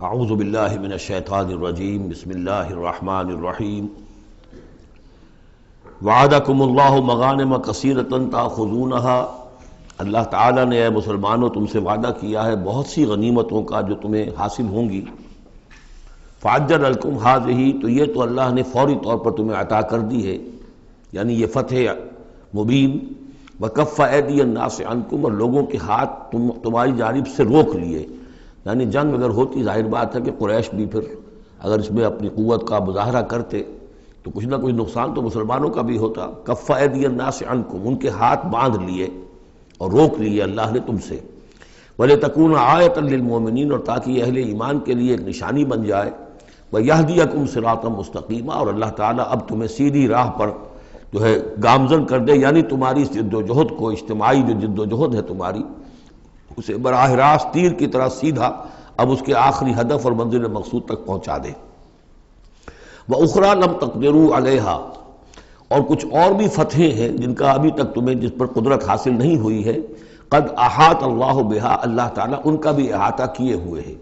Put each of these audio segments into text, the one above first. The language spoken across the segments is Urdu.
اعوذ باللہ من الشیطان الرجیم بسم اللہ الرحمن الرحیم وعدکم اللہ مغانم کثیرۃ تاخذونها، اللہ تعالیٰ نے اے مسلمانوں تم سے وعدہ کیا ہے بہت سی غنیمتوں کا جو تمہیں حاصل ہوں گی۔ فعجل لکم ہذہ، تو یہ تو اللہ نے فوری طور پر تمہیں عطا کر دی ہے، یعنی یہ فتح مبین۔ وکف ایدی الناس عنکم، اور لوگوں کے ہاتھ تمہاری جانب سے روک لیے، یعنی جنگ اگر ہوتی ظاہر بات ہے کہ قریش بھی پھر اگر اس میں اپنی قوت کا مظاہرہ کرتے تو کچھ نہ کچھ نقصان تو مسلمانوں کا بھی ہوتا۔ کف ایدی الناس عنکم، ان کے ہاتھ باندھ لیے اور روک لیے اللہ نے تم سے۔ وَلِتَكُونَ آیَةً لِّلْمُؤْمِنِينَ، اور تاکہ یہ اہل ایمان کے لیے ایک نشانی بن جائے۔ وَيَهْدِيَكُمْ صِرَاطًا مُسْتَقِيمًا، اور اللہ تعالیٰ اب تمہیں سیدھی راہ پر جو ہے گامزن کر دے، یعنی تمہاری جد و جہد کو، اجتماعی جو جد و جہد ہے تمہاری، اسے براہ راست تیر کی طرح سیدھا اب اس کے آخری ہدف اور منزل مقصود تک پہنچا دے۔ وَأُخْرَى لَمْ تَقْدِرُوا عَلَيْهَا، اور کچھ اور بھی فتحیں ہیں جن کا ابھی تک تمہیں جس پر قدرت حاصل نہیں ہوئی ہے۔ قد احاط اللہ بہا، اللہ تعالیٰ ان کا بھی احاطہ کیے ہوئے ہے،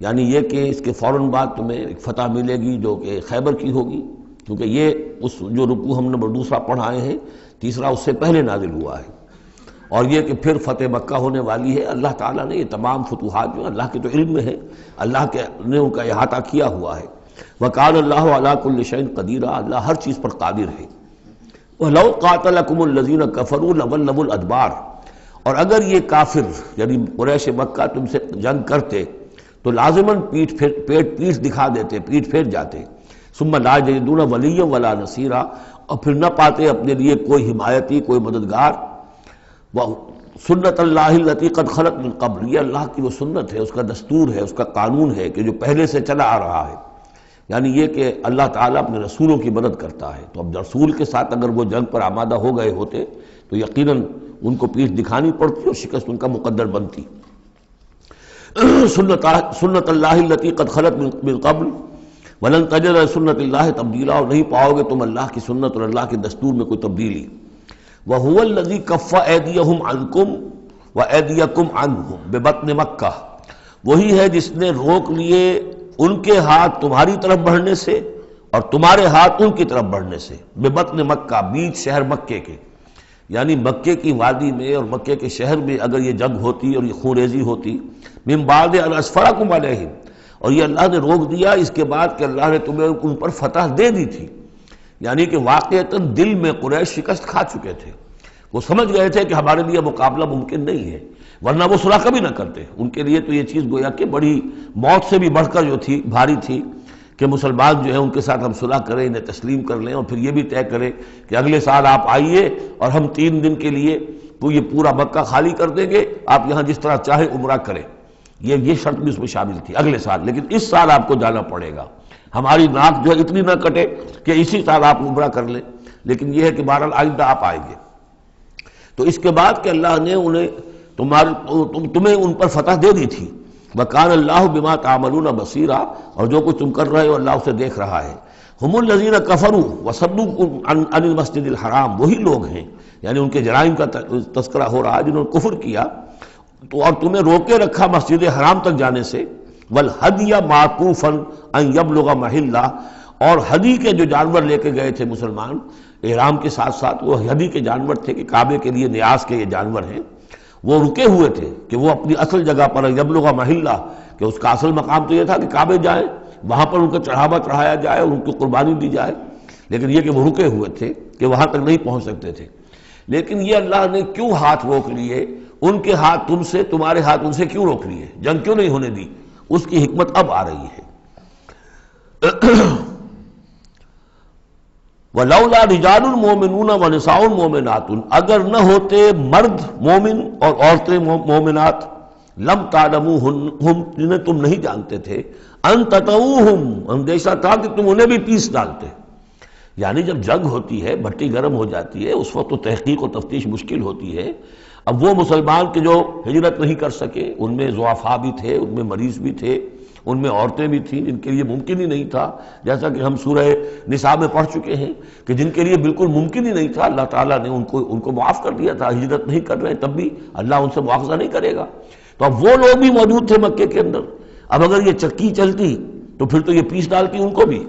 یعنی یہ کہ اس کے فوراً بعد تمہیں ایک فتح ملے گی جو کہ خیبر کی ہوگی، کیونکہ یہ اس جو رکوع ہم نے دوسرا پڑھائے ہیں، تیسرا اس سے پہلے نازل ہوا ہے، اور یہ کہ پھر فتح مکہ ہونے والی ہے۔ اللہ تعالیٰ نے یہ تمام فتوحات جو اللہ کے تو علم میں ہے، اللہ کے نے ان کا احاطہ کیا ہوا ہے۔ وَكَانَ اللَّهُ عَلَىٰ كُلِّ شَيْءٍ قَدِيرًا، اللہ ہر چیز پر قادر ہے۔ وَلَوْ قَاتَلَكُمُ الَّذِينَ كَفَرُوا لَوَلَّوُا الْأَدْبَارَ، اور اگر یہ کافر یعنی قریش مکہ تم سے جنگ کرتے تو لازماً پیٹ دکھا دیتے، پیٹ پھیر جاتے۔ ثُمَّ لَا يَجِدُونَ وَلِيًّا وَلَا نَصِيرًا، اور پھر نہ پاتے اپنے لیے کوئی حمایتی، کوئی مددگار۔ سنت اللہ التی قد خلت من قبل، یہ اللہ کی وہ سنت ہے، اس کا دستور ہے، اس کا قانون ہے کہ جو پہلے سے چلا آ رہا ہے، یعنی یہ کہ اللہ تعالیٰ اپنے رسولوں کی مدد کرتا ہے۔ تو اب رسول کے ساتھ اگر وہ جنگ پر آمادہ ہو گئے ہوتے تو یقیناً ان کو پیٹھ دکھانی پڑتی اور شکست ان کا مقدر بنتی۔ سنت اللہ التی قد خلت من قبل ولن تجد لسنت اللہ تبدیلا، اور نہیں پاؤ گے تم اللہ کی سنت اور اللہ کے دستور میں کوئی تبدیلی۔ وَهُوَ الَّذِي كَفَّ أَيْدِيَهُمْ عَنْكُمْ وَأَيْدِيَكُمْ عَنْهُمْ بِبَطْنِ مَكَّةَ، وہی ہے جس نے روک لیے ان کے ہاتھ تمہاری طرف بڑھنے سے اور تمہارے ہاتھ ان کی طرف بڑھنے سے۔ بِبَطْنِ مکہ، بیچ شہر مکے کے، یعنی مکے کی وادی میں اور مکے کے شہر میں اگر یہ جنگ ہوتی اور یہ خونریزی ہوتی، مِن بَعْدِ أَنْ أَسْفَرَكُمْ عَلَيْهِمْ، اور یہ اللہ نے روک دیا اس کے بعد کہ اللہ نے تمہیں ان پر فتح دے دی تھی، یعنی کہ واقعتاً دل میں قریش شکست کھا چکے تھے، وہ سمجھ گئے تھے کہ ہمارے لیے مقابلہ ممکن نہیں ہے، ورنہ وہ صلح کبھی نہ کرتے۔ ان کے لیے تو یہ چیز گویا کہ بڑی موت سے بھی بڑھ کر جو تھی، بھاری تھی، کہ مسلمان جو ہے ان کے ساتھ ہم صلح کریں، انہیں تسلیم کر لیں، اور پھر یہ بھی طے کریں کہ اگلے سال آپ آئیے اور ہم 3 دن کے لیے یہ پورا مکہ خالی کر دیں گے، آپ یہاں جس طرح چاہے عمرہ کریں۔ یہ شرط بھی اس میں شامل تھی اگلے سال، لیکن اس سال آپ کو جانا پڑے گا، ہماری ناک جو ہے اتنی نہ کٹے کہ اسی سال آپ عمرہ کر لیں، لیکن یہ ہے کہ بہرحال آئندہ آپ آئیں گے۔ تو اس کے بعد کہ اللہ نے تمہیں ان پر فتح دے دی تھی۔ وَكَانَ اللَّهُ بِمَا تَعْمَلُونَ بَصِيرًا، اور جو کچھ تم کر رہے ہو اللہ اسے دیکھ رہا ہے۔ هُمُ الَّذِينَ كَفَرُوا وَصَدُّوكُمْ عَنِ الْمَسْجِدِ الْحَرَامِ، وہی لوگ ہیں، یعنی ان کے جرائم کا تذکرہ ہو رہا ہے جنہوں نے کفر کیا تو اور تمہیں روکے رکھا مسجد حرام تک جانے سے۔ وَالْهَدْيَ مَعْكُوفًا أَن يَبْلُغَ مَحِلَّهُ، اور ہدی کے جو جانور لے کے گئے تھے مسلمان احرام کے ساتھ ساتھ، وہ ہدی کے جانور تھے کہ کعبے کے لیے نیاز کے یہ جانور ہیں، وہ رکے ہوئے تھے کہ وہ اپنی اصل جگہ پر یبلغ محلہ، کہ اس کا اصل مقام تو یہ تھا کہ کعبے جائیں، وہاں پر ان کا چڑھاوا چڑھایا جائے اور ان کی قربانی دی جائے، لیکن یہ کہ وہ رکے ہوئے تھے کہ وہاں تک نہیں پہنچ سکتے تھے۔ لیکن یہ اللہ نے کیوں ہاتھ روک لیے، ان کے ہاتھ تم سے، تمہارے ہاتھ ان سے کیوں روک لیے، جنگ کیوں نہیں ہونے دی، اس کی حکمت اب آ رہی ہے۔ وَلَوْلَا رِجَالٌ مُؤْمِنُونَ وَنِسَاءٌ مُؤْمِنَاتٌ، اگر نہ ہوتے مرد مومن اور عورتیں مومنات، لم تعلموہم، جنہیں تم نہیں جانتے تھے، ان تطؤوہم، اندیشہ تھا کہ تم انہیں بھی پیس ڈالتے، یعنی جب جنگ ہوتی ہے، بھٹی گرم ہو جاتی ہے، اس وقت تو تحقیق و تفتیش مشکل ہوتی ہے۔ اب وہ مسلمان کے جو ہجرت نہیں کر سکے، ان میں ضعفاء بھی تھے، ان میں مریض بھی تھے، ان میں عورتیں بھی تھیں جن کے لیے ممکن ہی نہیں تھا، جیسا کہ ہم سورہ نساء میں پڑھ چکے ہیں کہ جن کے لیے بالکل ممکن ہی نہیں تھا، اللہ تعالیٰ نے ان کو معاف کر دیا تھا، ہجرت نہیں کر رہے تب بھی اللہ ان سے مواخذہ نہیں کرے گا۔ تو اب وہ لوگ بھی موجود تھے مکے کے اندر، اب اگر یہ چکی چلتی تو پھر تو یہ پیس ڈالتی ان کو بھی.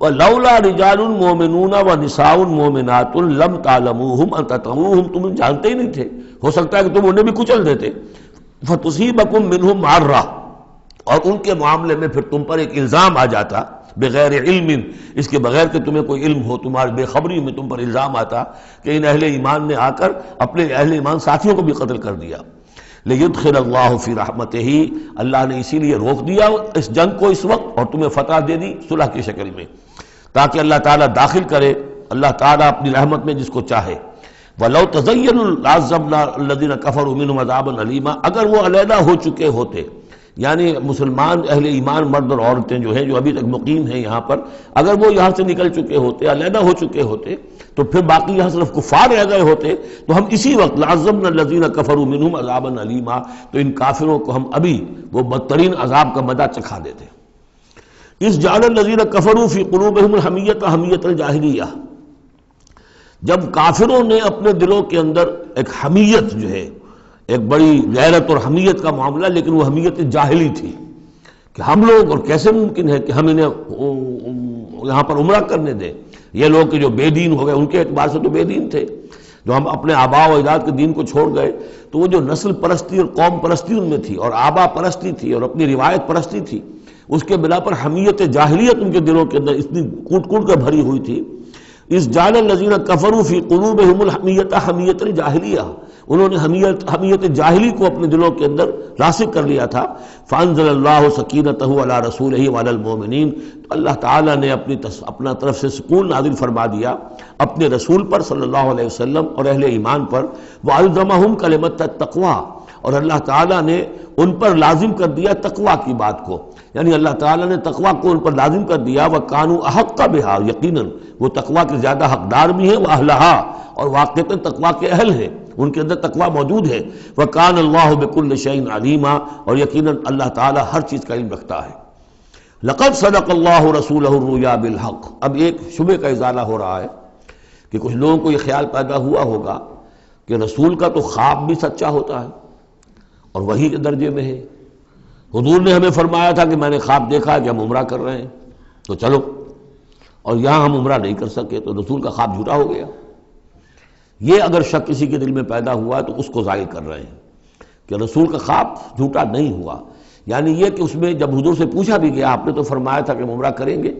وَلَوْلَا رِجَالٌ مُؤْمِنُونَ وَنِسَاءٌ مُؤْمِنَاتٌ لَمْ تَعْلَمُوهُمْ أَن تَطَئُوهُمْ، تم جانتے ہی نہیں تھے، ہو سکتا ہے کہ تم انہیں بھی کچل دیتے. فَتُصِيبَكُم مِّنْهُمْ مَعَرَّةٌ، اور ان کے معاملے میں پھر تم پر ایک الزام آ جاتا بغیر علم، اس کے بغیر کہ تمہیں کوئی علم ہو، تمہاری بے خبری میں تم پر الزام آتا کہ ان اہل ایمان نے آ کر اپنے اہل ایمان ساتھیوں کو بھی قتل کر دیا. لیدخل اللہ فی رحمتہ، اللہ نے اسی لیے روک دیا اس جنگ کو اس وقت اور تمہیں فتح دے دی صلح کی شکل میں، تاکہ اللہ تعالیٰ داخل کرے اللہ تعالیٰ اپنی رحمت میں جس کو چاہے. وَلَوْ تَزَيَّنُوا لَعَذَّبْنَا الَّذِينَ كَفَرُوا مِنْهُمْ عَذَابًا أَلِيمًا، اگر وہ علیحدہ ہو چکے ہوتے، یعنی مسلمان اہل ایمان مرد اور عورتیں جو ہیں جو ابھی تک مقیم ہیں یہاں پر، اگر وہ یہاں سے نکل چکے ہوتے، علیحدہ ہو چکے ہوتے، تو پھر باقی یہاں صرف کفار رہ گئے ہوتے، تو ہم اسی وقت لَعَذَّبْنَا الَّذِينَ كَفَرُوا مِنْهُمْ عَذَابًا أَلِيمًا، تو ان کافروں کو ہم ابھی وہ بدترین عذاب کا مزہ چکھا دیتے. اس جعل الذین کفروا فی قلوبہم الحمیۃ حمیۃ الجاہلیہ، جب کافروں نے اپنے دلوں کے اندر ایک حمیت جو ہے، ایک بڑی غیرت اور حمیت کا معاملہ، لیکن وہ حمیت جاہلی تھی کہ ہم لوگ، اور کیسے ممکن ہے کہ ہم انہیں یہاں پر عمرہ کرنے دیں، یہ لوگ کہ جو بے دین ہو گئے، ان کے اعتبار سے تو بے دین تھے، جو ہم اپنے آبا و اجداد کے دین کو چھوڑ گئے، تو وہ جو نسل پرستی اور قوم پرستی ان میں تھی، اور آبا پرستی تھی، اور اپنی روایت پرستی تھی، اس کے بنا پر حمیت جاہلیت ان کے دلوں کے اندر اتنی کوٹ کوٹ کر بھری ہوئی تھی. اس جعل الذین کفروا فی قلوبہم الحمیۃ حمیۃ الجاہلیہ، انہوں نے حمیت جاہلی کو اپنے دلوں کے اندر راسخ کر لیا تھا. فانزل اللہ سکینتہ علی رسولہ وعلی المؤمنین، تو اللہ تعالیٰ نے اپنا طرف سے سکون نازل فرما دیا اپنے رسول پر صلی اللہ علیہ وسلم اور اہل ایمان پر. وَأَلْزَمَهُمْ کلمۃ التقویٰ، اور اللہ تعالیٰ نے ان پر لازم کر دیا تقویٰ کی بات کو، یعنی اللہ تعالیٰ نے تقویٰ کو ان پر لازم کر دیا. وَكَانُوا أَحَقَّ بِهَا، یقیناً وہ تقویٰ کے زیادہ حقدار بھی ہیں، وَأَهْلَهَا، اور واقعتاً تقویٰ کے اہل ہیں، ان کے اندر تقویٰ موجود ہے. وَكَانَ اللَّهُ بِكُلِّ شَيْءٍ عَلِيمًا، اور یقیناً اللہ تعالیٰ ہر چیز کا علم رکھتا ہے. لَقَدْ صَدَقَ اللَّهُ رَسُولَهُ الرُّؤْيَا بِالْحَقِّ، اب ایک شبہ کا ازالہ ہو رہا ہے کہ کچھ لوگوں کو یہ خیال پیدا ہوا ہوگا کہ رسول کا تو خواب بھی سچا ہوتا ہے اور وحی کے درجے میں ہے. حضور نے ہمیں فرمایا تھا کہ میں نے خواب دیکھا کہ ہم عمرہ کر رہے ہیں تو چلو، اور یہاں ہم عمرہ نہیں کر سکے تو رسول کا خواب جھوٹا ہو گیا. یہ اگر شک کسی کے دل میں پیدا ہوا تو اس کو ظاہر کر رہے ہیں کہ رسول کا خواب جھوٹا نہیں ہوا. یعنی یہ کہ اس میں جب حضور سے پوچھا بھی گیا، آپ نے تو فرمایا تھا کہ ہم عمرہ کریں گے،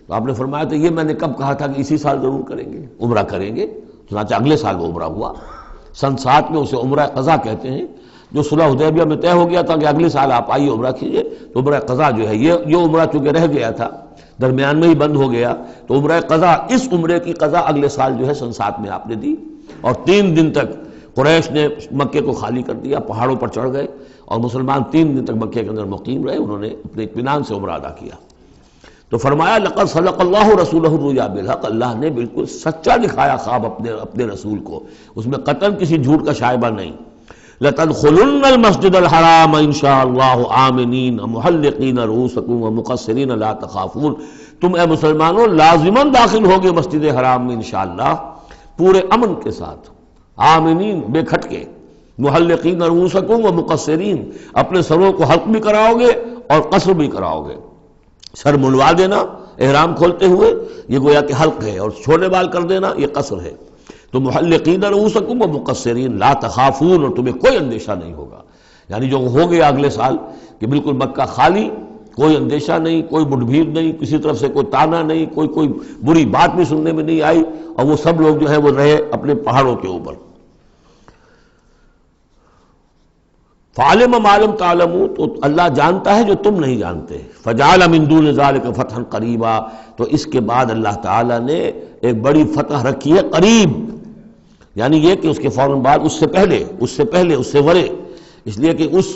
تو آپ نے فرمایا تھا یہ میں نے کب کہا تھا کہ اسی سال ضرور کریں گے، عمرہ کریں گے. چنانچہ اگلے سال وہ عمرہ ہوا. سن 7 میں اسے عمرہ قضا کہتے ہیں، جو صلح حدیبیہ میں طے ہو گیا تھا کہ اگلے سال آپ آئیے عمرہ کیجئے، تو عمرہ قضا جو ہے یہ عمرہ چونکہ رہ گیا تھا، درمیان میں ہی بند ہو گیا، تو عمرہ قضا، اس عمرے کی قضا اگلے سال جو ہے سن 7 میں آپ نے دی. اور 3 دن تک قریش نے مکے کو خالی کر دیا، پہاڑوں پر چڑھ گئے، اور مسلمان 3 دن تک مکے کے اندر مقیم رہے، انہوں نے اپنے اطمینان سے عمرہ ادا کیا. تو فرمایا لقد صدق اللہ رسولہ الرؤیا بالحق، اللہ نے بالکل سچا دکھایا خواب اپنے رسول کو، اس میں قطعاً کسی جھوٹ کا شائبہ نہیں. لَتَدْخُلُنَّ الْمَسْجِدَ الْحَرَامَ إِنْ شَاءَ اللَّهُ آمِنِينَ مُحَلِّقِينَ رُؤُوسَكُمْ وَمُقَصِّرِينَ لَا تَخَافُونَ، تم اے مسلمانوں لازماً داخل ہوگے مسجد حرام میں انشاءاللہ پورے امن کے ساتھ، آمنین بے کھٹکے، محلقین رؤوسکم ومقصرین، اپنے سروں کو حلق بھی کراؤ گے اور قصر بھی کراؤ گے. سر منڈوا دینا احرام کھولتے ہوئے یہ گویا کہ حلق ہے، اور چھوٹے بال کر دینا یہ قصر ہے. تو محلقین رؤوسکم ومقصرین لا تخافون، اور تمہیں کوئی اندیشہ نہیں ہوگا. یعنی جو ہو گیا اگلے سال کہ بالکل مکہ خالی، کوئی اندیشہ نہیں، کوئی مٹ بھیڑ نہیں، کسی طرف سے کوئی تانا نہیں، کوئی بری بات بھی سننے میں نہیں آئی، اور وہ سب لوگ جو ہیں وہ رہے اپنے پہاڑوں کے اوپر. فعلم ما لم تعلموا، تو اللہ جانتا ہے جو تم نہیں جانتے. فجعل من دون ذلك فتحا قریبا، تو اس کے بعد اللہ تعالیٰ نے ایک بڑی فتح رکھی ہے قریب، یعنی یہ کہ اس کے فوراً بعد اس سے ورے، اس لیے کہ اس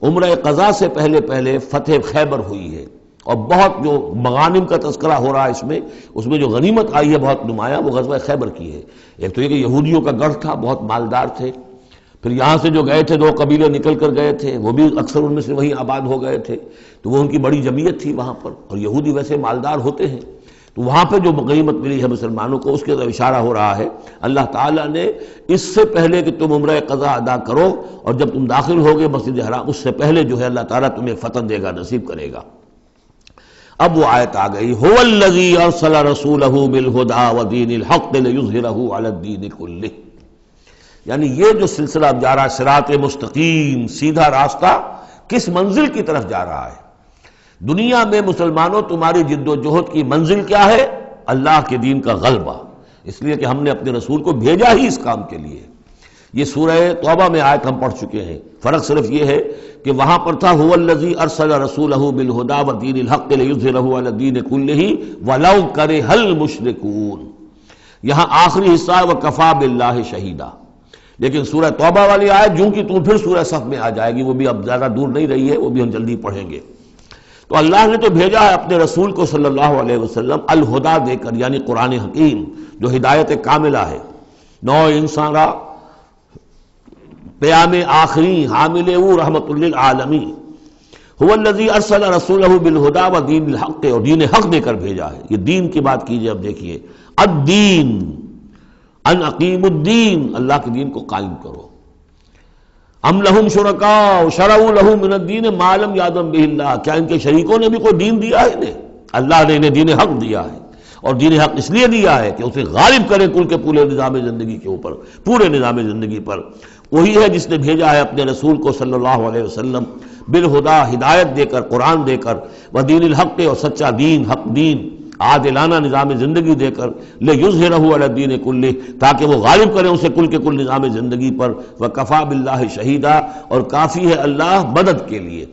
عمرہ قضا سے پہلے فتح خیبر ہوئی ہے، اور بہت جو مغانم کا تذکرہ ہو رہا ہے اس میں جو غنیمت آئی ہے بہت نمایاں، وہ غزوہ خیبر کی ہے. ایک تو یہ کہ یہودیوں کا گڑھ تھا، بہت مالدار تھے، پھر یہاں سے جو گئے تھے 2 قبیلے نکل کر گئے تھے، وہ بھی اکثر ان میں سے وہیں آباد ہو گئے تھے، تو وہ ان کی بڑی جمعیت تھی وہاں پر، اور یہودی ویسے مالدار ہوتے ہیں. تو وہاں پہ جو غنیمت ملی ہے مسلمانوں کو اس کے طرف اشارہ ہو رہا ہے۔ اللہ تعالیٰ نے اس سے پہلے کہ تم عمرہ قضا ادا کرو اور جب تم داخل ہوگے مسجد حرام، اس سے پہلے جو ہے اللہ تعالیٰ تمہیں فتح دے گا، نصیب کرے گا۔ اب وہ آیت آ گئی، هو الذی ارسل رسولہ بالہدی ودین الحق لیظہرہ علی الدین کلہ، یعنی یہ جو سلسلہ اب جا رہا ہے، صراط مستقیم، سیدھا راستہ کس منزل کی طرف جا رہا ہے؟ دنیا میں مسلمانوں تمہاری جد و جہد کی منزل کیا ہے؟ اللہ کے دین کا غلبہ، اس لیے کہ ہم نے اپنے رسول کو بھیجا ہی اس کام کے لیے۔ یہ سورہ توبہ میں آیت ہم پڑھ چکے ہیں، فرق صرف یہ ہے کہ وہاں پر تھا هو الذی ارسل رسولہ بالہدی ودین الحق لیظہرہ علی الدین کلہ ولو کرہ المشرکون، یہاں آخری حصہ ہے وکفی باللہ شہیدا۔ لیکن سورہ توبہ والی آیت جوں کی توں پھر سورہ صف میں آ جائے گی، وہ بھی اب زیادہ دور نہیں رہی ہے، وہ بھی ہم جلدی پڑھیں گے۔ تو اللہ نے تو بھیجا ہے اپنے رسول کو صلی اللہ علیہ وسلم الہدا دے کر، یعنی قرآن حکیم جو ہدایت کاملہ ہے، نو انسان را پیام آخری حامل او رحمت للعالمین، هو الذی ارسل رسولہ بالہدی ودین الحق، اور دین حق دے کر بھیجا ہے۔ یہ دین کی بات کیجئے، اب دیکھیے الدین، ان اقیم الدین، اللہ کے دین کو قائم کرو۔ ام لہم شرکاء شرعوا لہم من الدین ما لم یأذن بہ اللہ، کیا ان کے شریکوں نے بھی کوئی دین دیا ہے انہیں؟ اللہ نے انہیں دین حق دیا ہے، اور دین حق اس لیے دیا ہے کہ اسے غالب کرے کل کے پورے نظام زندگی کے اوپر، پورے نظام زندگی پر۔ وہی ہے جس نے بھیجا ہے اپنے رسول کو صلی اللہ علیہ وسلم بالہدا، ہدایت دے کر، قرآن دے کر، ودین الحق، اور سچا دین، حق دین، عادلانہ نظام زندگی دے کر، لیظہرہ علی الدین کلہ، تاکہ وہ غالب کریں اسے کل کے کل نظام زندگی پر، وکفی باللہ شہیدا، اور کافی ہے اللہ مدد کے لیے۔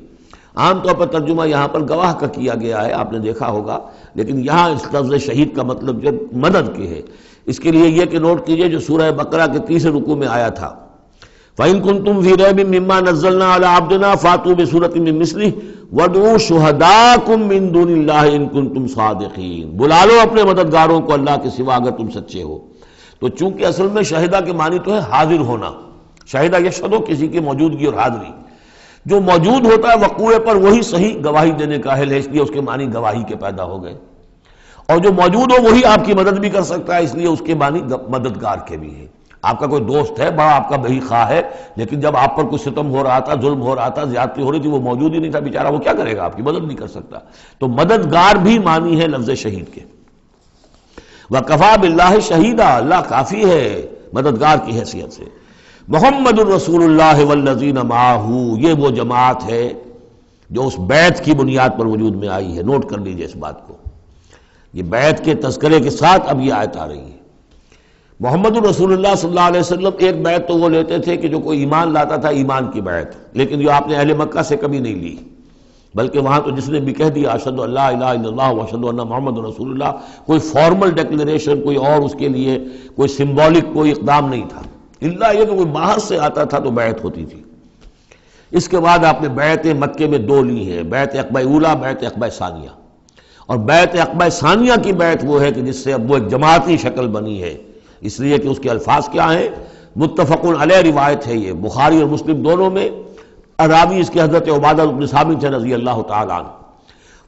عام طور پر ترجمہ یہاں پر گواہ کا کیا گیا ہے، آپ نے دیکھا ہوگا، لیکن یہاں اس لفظ شہید کا مطلب جو مدد کے ہے۔ اس کے لیے یہ کہ نوٹ کیجئے جو سورہ بقرہ کے تیسرے رکوع میں آیا تھا، فَإِن كُنتُمْ فِي رَيْبٍ مِّمَّا نَزَّلْنَا عَلَىٰ عَبْدِنَا فَأْتُوا بِسُورَةٍ مِّن مِّثْلِهِ وَادْعُوا شُهَدَاءَكُم مِّن دُونِ اللَّهِ إِن كُنتُمْ صَادِقِينَ، بلا لو اپنے مددگاروں کو اللہ کے سوا اگر تم سچے ہو۔ تو چونکہ اصل میں شہیدہ کے معنی تو ہے حاضر ہونا، شہیدہ یشہدو، کسی کی موجودگی اور حاضری، جو موجود ہوتا ہے وقوع پر وہی صحیح گواہی دینے کا اہل ہے، اس لیے اس کے معنی گواہی کے پیدا ہو گئے، اور جو موجود ہو وہی آپ کی مدد بھی کر سکتا ہے، اس لیے اس کے معنی مددگار کے بھی ہیں۔ آپ کا کوئی دوست ہے، بڑا آپ کا بہی خواہ ہے، لیکن جب آپ پر کوئی ستم ہو رہا تھا، ظلم ہو رہا تھا، زیادتی ہو رہی تھی، وہ موجود ہی نہیں تھا بیچارہ، وہ کیا کرے گا؟ آپ کی مدد نہیں کر سکتا۔ تو مددگار بھی معنی ہے لفظ شہید کے۔ وَكَفَى بِاللَّهِ شَهِيدًا، اللہ کافی ہے مددگار کی حیثیت سے۔ محمد الرسول اللہ والذین معہ، یہ وہ جماعت ہے جو اس بیعت کی بنیاد پر وجود میں آئی ہے۔ نوٹ کر لیجئے اس بات کو، یہ بیعت کے تذکرے کے ساتھ اب یہ آیت آ رہی ہے۔ محمد الرسول اللہ صلی اللہ علیہ وسلم ایک بیعت تو وہ لیتے تھے کہ جو کوئی ایمان لاتا تھا، ایمان کی بیعت، لیکن جو آپ نے اہل مکہ سے کبھی نہیں لی، بلکہ وہاں تو جس نے بھی کہہ دیا اشہد ان لا الہ الا اللہ واشہد ان محمد رسول اللہ، کوئی فارمل ڈیکلریشن، کوئی اور اس کے لیے کوئی سمبولک کوئی اقدام نہیں تھا، الا یہ کہ کوئی باہر سے آتا تھا تو بیعت ہوتی تھی۔ اس کے بعد آپ نے بیعت مکے میں دو لی ہیں، بیعت عقبہ اولیٰ، بیعت عقبہ ثانیہ۔ اور بیعت عقبہ ثانیہ کی بیعت وہ ہے کہ جس سے اب وہ ایک جماعتی شکل بنی ہے، اس لیے کہ اس کے الفاظ کیا ہیں؟ متفق علیہ روایت ہے، یہ بخاری اور مسلم دونوں میں، راوی اس کے حضرت عبادہ بن صامت رضی اللہ تعالیٰ عنہ۔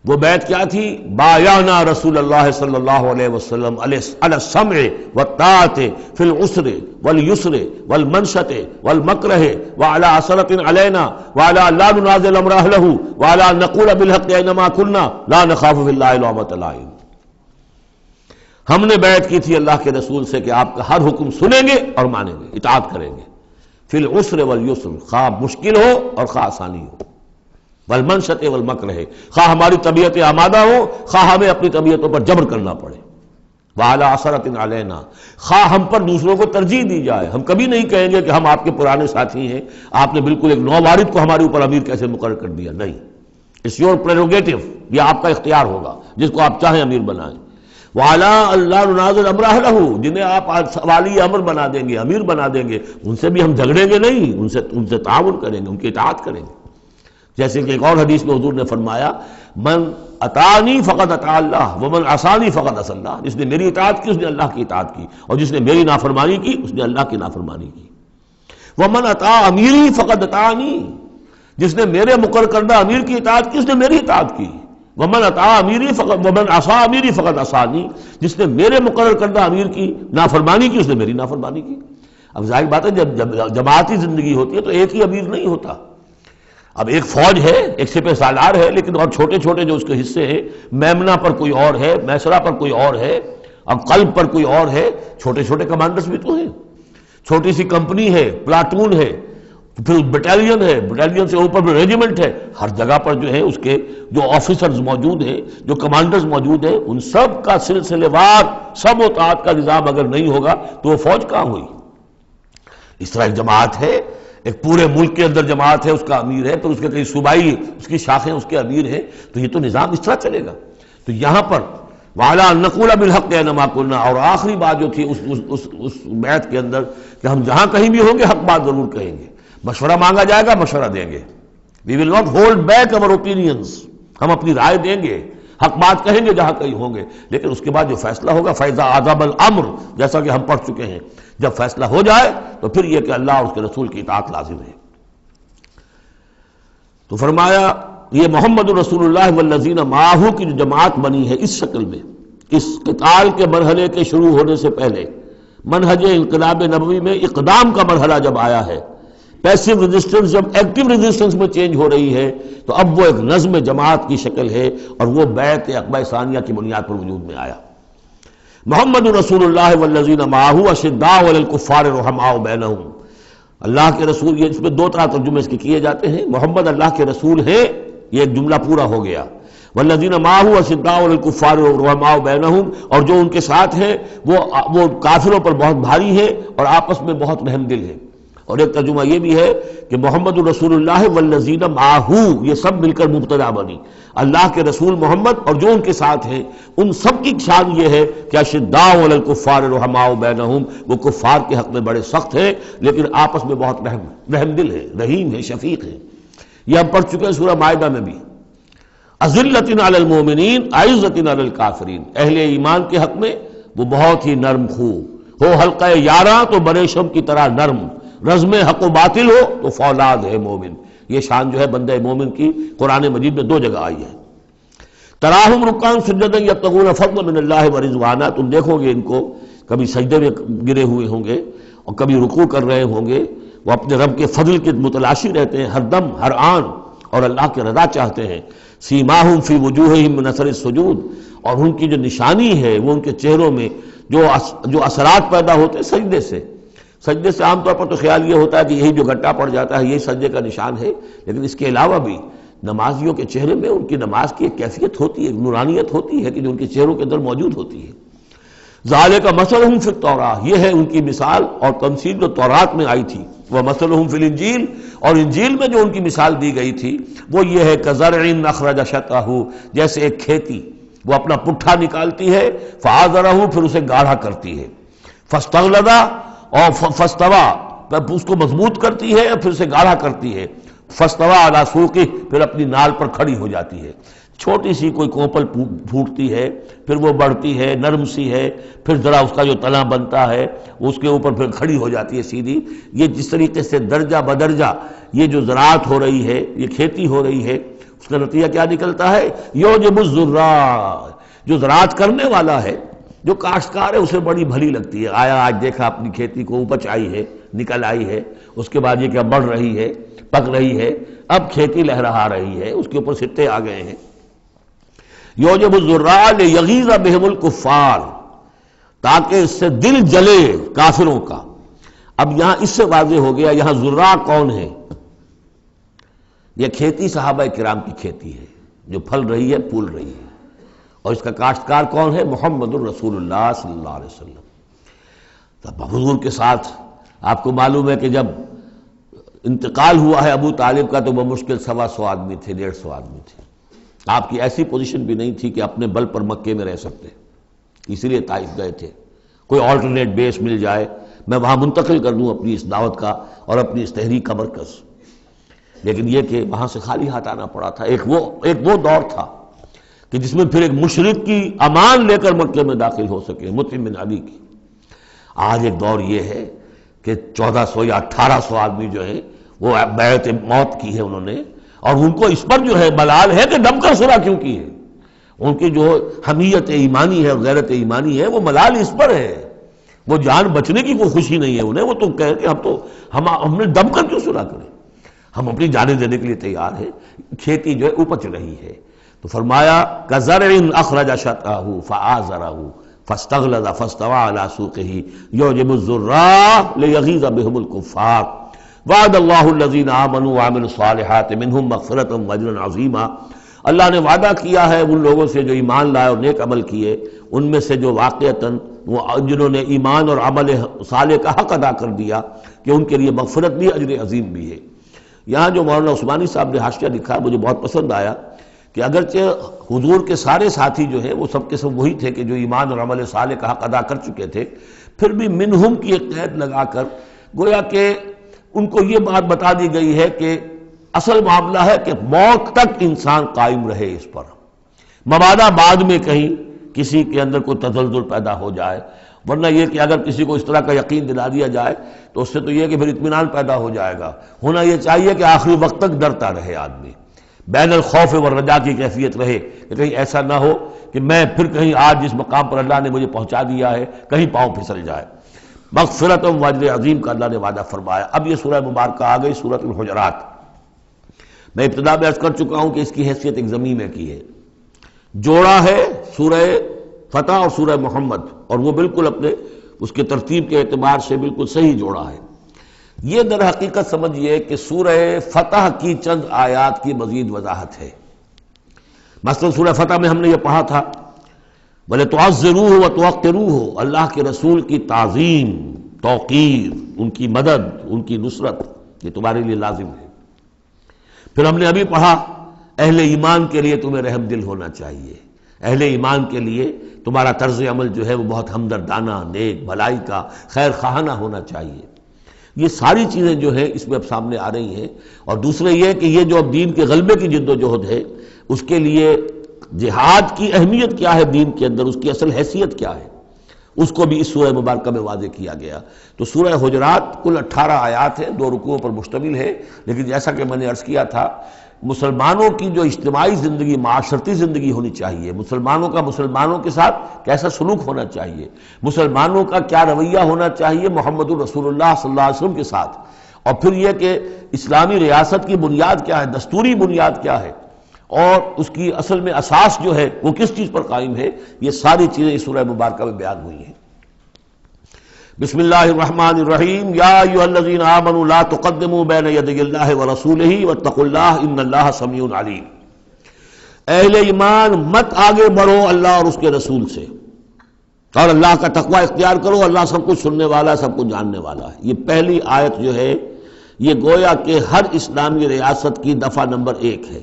وہ بیعت کیا تھی؟ بایعنا رسول اللہ صلی اللہ علیہ وسلم علی السمع والطاعۃ فی العسر والیسر والمنشط والمکرہ وعلی عثرۃ علینا وعلی لا ننازع الامر اہلہ وعلی ان نقول بالحق اینما کنا لا نخاف فی اللہ لومۃ لائم۔ ہم نے بیعت کی تھی اللہ کے رسول سے کہ آپ کا ہر حکم سنیں گے اور مانیں گے، اطاعت کریں گے، فی العسر والیسر، خواہ مشکل ہو اور خواہ آسانی ہو، والمنشط والمکرہ، خواہ ہماری طبیعت آمادہ ہو، خواہ ہمیں اپنی طبیعتوں پر جبر کرنا پڑے، وعلی عثرۃ علینا، خواہ ہم پر دوسروں کو ترجیح دی جائے۔ ہم کبھی نہیں کہیں گے کہ ہم آپ کے پرانے ساتھی ہیں، آپ نے بالکل ایک نووارد کو ہمارے اوپر امیر کیسے مقرر کر دیا، نہیں، اٹس یور پریروگیٹو، یہ آپ کا اختیار ہوگا، جس کو آپ چاہیں امیر بنائیں۔ وعلیٰ اللہ ننازع الامر اہلہ، جنہیں آپ والی امر بنا دیں گے، امیر بنا دیں گے، ان سے بھی ہم جھگڑیں گے نہیں، ان سے تعاون کریں گے، ان کی اطاعت کریں گے۔ جیسے کہ ایک اور حدیث میں حضور نے فرمایا، من اطاعنی فقد اطاع اللہ ومن عصانی فقد عصی اللہ، جس نے میری اطاعت کی اس نے اللہ کی اطاعت کی، اور جس نے میری نافرمانی کی اس نے اللہ کی نافرمانی کی۔ ومن اطاع امیری فقد اطاعنی، جس نے میرے مقرر کردہ امیر کی اطاعت کی اس نے میری اطاعت کی۔ ومن اطاع امیری فقط ومن عصا امیری فقط عصانی، جس نے میرے مقرر کردہ امیر کی نافرمانی کی اس نے میری نافرمانی کی۔ اب ظاہر بات ہے جب جماعتی زندگی ہوتی ہے تو ایک ہی امیر نہیں ہوتا، اب ایک فوج ہے، ایک سپہ سالار ہے، لیکن اور چھوٹے چھوٹے جو اس کے حصے ہیں، میمنہ پر کوئی اور ہے، میسرہ پر کوئی اور ہے، اب قلب پر کوئی اور ہے، چھوٹے چھوٹے کمانڈرز بھی تو ہیں، چھوٹی سی کمپنی ہے، پلاٹون ہے، پھر بٹالین ہے، بٹالین سے اوپر بھی ریجیمنٹ ہے، ہر جگہ پر جو ہے اس کے جو آفیسرز موجود ہیں، جو کمانڈرز موجود ہیں، ان سب کا سلسلے وار سب اطاعت کا نظام اگر نہیں ہوگا تو وہ فوج کہاں ہوئی؟ اس طرح ایک جماعت ہے، ایک پورے ملک کے اندر جماعت ہے، اس کا امیر ہے، پھر اس کے کئی صوبائی اس کی شاخیں اس کے امیر ہیں، تو یہ تو نظام اس طرح چلے گا۔ تو یہاں پر وَعَلَىٰ أَن نَّقُولَ بِالْحَقِّ أَيْنَمَا كُنَّا، اور آخری بات جو تھی اس بیعت کے اندر کہ ہم جہاں کہیں بھی ہوں گے حق بات ضرور کہیں گے، مشورہ مانگا جائے گا مشورہ دیں گے، وی ول ناٹ ہولڈ بیک اور اوپینینز، ہم اپنی رائے دیں گے، حق بات کہیں گے جہاں کہیں ہوں گے، لیکن اس کے بعد جو فیصلہ ہوگا فَإِذَا عَزَمَ الْأَمْرُ، جیسا کہ ہم پڑھ چکے ہیں، جب فیصلہ ہو جائے تو پھر یہ کہ اللہ اور اس کے رسول کی اطاعت لازم ہے۔ تو فرمایا یہ محمد رسول اللہ والذین معہ کی جو جماعت بنی ہے اس شکل میں، اس قتال کے مرحلے کے شروع ہونے سے پہلے، منہج انقلاب نبوی میں اقدام کا مرحلہ جب آیا ہے، پیسو ریزسٹنس جب ایکٹیو ریزسٹنس میں چینج ہو رہی ہے، تو اب وہ ایک نظم جماعت کی شکل ہے، اور وہ بیعت عقبہ ثانیہ کی بنیاد پر وجود میں آیا۔ محمد رسول اللہ والذین معہ اشداء علی الکفار رحماء بینہم، اللہ کے رسول، یہ اس میں دو طرح ترجمے اس کے کیے جاتے ہیں، محمد اللہ کے رسول ہیں، یہ ایک جملہ پورا ہو گیا، والذین معہ اشداء علی الکفار رحماء بینہم، اور جو ان کے ساتھ ہیں وہ کافروں پر بہت بھاری ہیں اور آپس میں بہت رحم دل ہیں۔ اور ایک ترجمہ یہ بھی ہے کہ محمد رسول اللہ والذین معہ، یہ سب مل کر مبتدا بنی، اللہ کے رسول محمد اور جو ان کے ساتھ ہیں، ان سب کی شان یہ ہے کہ اشداء علی الکفار رحماء بینہم، وہ کفار کے حق میں بڑے سخت ہیں لیکن آپس میں بہت رحم دل ہیں، رحیم ہیں، شفیق ہیں۔ یہ ہم پڑھ چکے ہیں سورہ مائدہ میں بھی، اذلۃ علی المؤمنین اعزۃ علی الکافرین، اہل ایمان کے حق میں وہ بہت ہی نرم خو ہو، حلقہ یاراں تو بریشم کی طرح نرم، رزم حق و باطل ہو تو فولاد ہے مومن۔ یہ شان جو ہے بندہ مومن کی قرآن مجید میں دو جگہ آئی ہے۔ تراہم رکعا سجدا یبتغون فضلا من اللہ ورضوانا، تم دیکھو گے ان کو کبھی سجدے میں گرے ہوئے ہوں گے اور کبھی رکوع کر رہے ہوں گے، وہ اپنے رب کے فضل کے متلاشی رہتے ہیں ہر دم ہر آن، اور اللہ کی رضا چاہتے ہیں۔ سیماہم فی وجوہہم من اثر السجود، اور ان کی جو نشانی ہے وہ ان کے چہروں میں جو اثرات پیدا ہوتے ہیں سجدے سے۔ سجدے سے عام طور پر تو خیال یہ ہوتا ہے کہ یہی جو گھٹا پڑ جاتا ہے یہی سجدے کا نشان ہے، لیکن اس کے علاوہ بھی نمازیوں کے چہرے میں ان کی نماز کی ایک کیفیت ہوتی ہے، نورانیت ہوتی ہے کہ جو ان کے چہروں کے اندر موجود ہوتی ہے۔ ذالک مثلہم فی التوراۃ، یہ ہے ان کی مثال اور تمثیل جو تورات میں آئی تھی، ومثلہم فی الانجیل، اور انجیل میں جو ان کی مثال دی گئی تھی وہ یہ ہے کزرع اخرج شطأہ، جیسے ایک کھیتی وہ اپنا پٹھا نکالتی ہے، فآزرہ، پھر اسے گاڑھا کرتی ہے، فاستغلظ، اور فاستوى، اس کو مضبوط کرتی ہے اور پھر اسے گاڑھا کرتی ہے، فاستوى علی سوقہ، پھر اپنی نال پر کھڑی ہو جاتی ہے۔ چھوٹی سی کوئی کوپل پھوٹتی ہے، پھر وہ بڑھتی ہے، نرم سی ہے، پھر ذرا اس کا جو تنا بنتا ہے اس کے اوپر پھر کھڑی ہو جاتی ہے سیدھی۔ یہ جس طریقے سے درجہ بدرجہ یہ جو زراعت ہو رہی ہے، یہ کھیتی ہو رہی ہے، اس کا نتیجہ کیا نکلتا ہے؟ یعجب الزراع، جو زراعت کرنے والا ہے، جو کاشتکار ہے اسے بڑی بھلی لگتی ہے، آیا آج دیکھا اپنی کھیتی کو اپج آئی ہے، نکل آئی ہے، اس کے بعد یہ کیا بڑھ رہی ہے، پک رہی ہے، اب کھیتی لہرا رہی ہے، اس کے اوپر سٹے آ گئے ہیں۔ یعجب الزراع لیغیظ بہم الکفار، تاکہ اس سے دل جلے کافروں کا۔ اب یہاں اس سے واضح ہو گیا یہاں زراع کون ہے؟ یہ کھیتی صحابہ کرام کی کھیتی ہے جو پھل رہی ہے، پھول رہی ہے، اور اس کا کاشتکار کون ہے؟ محمد الرسول اللہ صلی اللہ علیہ وسلم۔ تب حضور کے ساتھ آپ کو معلوم ہے کہ جب انتقال ہوا ہے ابو طالب کا تو وہ مشکل 125 آدمی تھے، 150 آدمی تھے۔ آپ کی ایسی پوزیشن بھی نہیں تھی کہ اپنے بل پر مکے میں رہ سکتے، اسی لیے طائف گئے تھے، کوئی آلٹرنیٹ بیس مل جائے میں وہاں منتقل کر دوں اپنی اس دعوت کا اور اپنی اس تحریک کا مرکز، لیکن یہ کہ وہاں سے خالی ہاتھ آنا پڑا تھا۔ ایک وہ دور تھا کہ جس میں پھر ایک مشرک کی امان لے کر مکے میں داخل ہو سکے، مطعم بن عدی کی۔ آج ایک دور یہ ہے کہ 1400 یا 1800 آدمی جو ہیں وہ بیعت موت کی ہے انہوں نے، اور ان کو اس پر جو ہے ملال ہے کہ دم کر صلح کیوں کی ہے۔ ان کی جو حمیت ایمانی ہے اور غیرت ایمانی ہے وہ ملال اس پر ہے، وہ جان بچنے کی کوئی خوشی نہیں ہے انہیں، وہ تو کہہ کہ ہم نے دم کر کیوں سنا کریں، ہم اپنی جانیں دینے کے لیے تیار ہیں۔ کھیتی جو ہے اپج رہی ہے، تو فرمایا کزرع اخرج شطأہ فآزرہ فاستغلظ فاستوى على سوقه يعجب الزراع ليغيظ بهم الكفار وعد الله الذين آمنوا وعملوا الصالحات منهم مغفرة واجرا عظیما۔ اللہ نے وعدہ کیا ہے ان لوگوں سے جو ایمان لائے اور نیک عمل کیے، ان میں سے جو واقعتاً جنہوں نے ایمان اور عمل صالح کا حق ادا کر دیا کہ ان کے لیے مغفرت بھی اجر عظیم بھی ہے۔ یہاں جو مولانا عثمانی صاحب نے حاشیہ لکھا مجھے بہت پسند آیا کہ اگرچہ حضور کے سارے ساتھی جو ہیں وہ سب کے سب وہی تھے کہ جو ایمان اور عمل صالح کا حق ادا کر چکے تھے، پھر بھی منہم کی ایک قید لگا کر گویا کہ ان کو یہ بات بتا دی گئی ہے کہ اصل معاملہ ہے کہ موت تک انسان قائم رہے اس پر، مبادا بعد میں کہیں کسی کے اندر کوئی تزلزل پیدا ہو جائے، ورنہ یہ کہ اگر کسی کو اس طرح کا یقین دلا دیا جائے تو اس سے تو یہ کہ پھر اطمینان پیدا ہو جائے گا۔ ہونا یہ چاہیے کہ آخری وقت تک ڈرتا رہے آدمی، بین الخوف والرجاء کی کیفیت رہے کہ کہیں ایسا نہ ہو کہ میں پھر کہیں آج جس مقام پر اللہ نے مجھے پہنچا دیا ہے کہیں پاؤں پھسل جائے۔ مغفرت و اجر عظیم کا اللہ نے وعدہ فرمایا۔ اب یہ سورہ مبارکہ آ گئی سورۃ الحجرات۔ میں ابتدا میں عرض کر چکا ہوں کہ اس کی حیثیت ایک ضمیمے کی ہے، جوڑا ہے سورہ فتح اور سورہ محمد، اور وہ بالکل اپنے اس کے ترتیب کے اعتبار سے بالکل صحیح جوڑا ہے۔ یہ در حقیقت سمجھیے کہ سورہ فتح کی چند آیات کی مزید وضاحت ہے۔ مثلا سورہ فتح میں ہم نے یہ پڑھا تھا وَلَتُعَزِّرُوهُ وَتُوَقِّرُوهُ، اللہ کے رسول کی تعظیم، توقیر، ان کی مدد، ان کی نصرت، یہ تمہارے لیے لازم ہے۔ پھر ہم نے ابھی پڑھا اہل ایمان کے لیے تمہیں رحم دل ہونا چاہیے، اہل ایمان کے لیے تمہارا طرز عمل جو ہے وہ بہت ہمدردانہ، نیک، بھلائی کا، خیر خواہانہ ہونا چاہیے۔ یہ ساری چیزیں جو ہیں اس میں اب سامنے آ رہی ہیں۔ اور دوسرے یہ کہ یہ جو اب دین کے غلبے کی جد و جہد ہے اس کے لیے جہاد کی اہمیت کیا ہے دین کے اندر، اس کی اصل حیثیت کیا ہے، اس کو بھی اس سورہ مبارکہ میں واضح کیا گیا۔ تو سورہ حجرات کل 18 آیات ہیں، 2 رکوعوں پر مشتمل ہے، لیکن جیسا کہ میں نے عرض کیا تھا مسلمانوں کی جو اجتماعی زندگی، معاشرتی زندگی ہونی چاہیے، مسلمانوں کا مسلمانوں کے ساتھ کیسا سلوک ہونا چاہیے، مسلمانوں کا کیا رویہ ہونا چاہیے محمد الرسول اللہ صلی اللہ علیہ وسلم کے ساتھ، اور پھر یہ کہ اسلامی ریاست کی بنیاد کیا ہے، دستوری بنیاد کیا ہے، اور اس کی اصل میں اساس جو ہے وہ کس چیز پر قائم ہے، یہ ساری چیزیں اس سورہ مبارکہ میں بیان ہوئی ہیں۔ بسم اللہ الرحمن الرحیم، یا ایھا الذین آمنوا لا تقدموا بین یدی اللہ ورسولہ واتقوا اللہ ان اللہ سمیع علیم۔ اہل ایمان مت آگے بڑھو اللہ اور اس کے رسول سے، اور اللہ کا تقوی اختیار کرو، اللہ سب کچھ سننے والا ہے، سب کچھ جاننے والا ہے۔ یہ پہلی آیت جو ہے یہ گویا کہ ہر اسلامی ریاست کی دفعہ نمبر 1 ہے،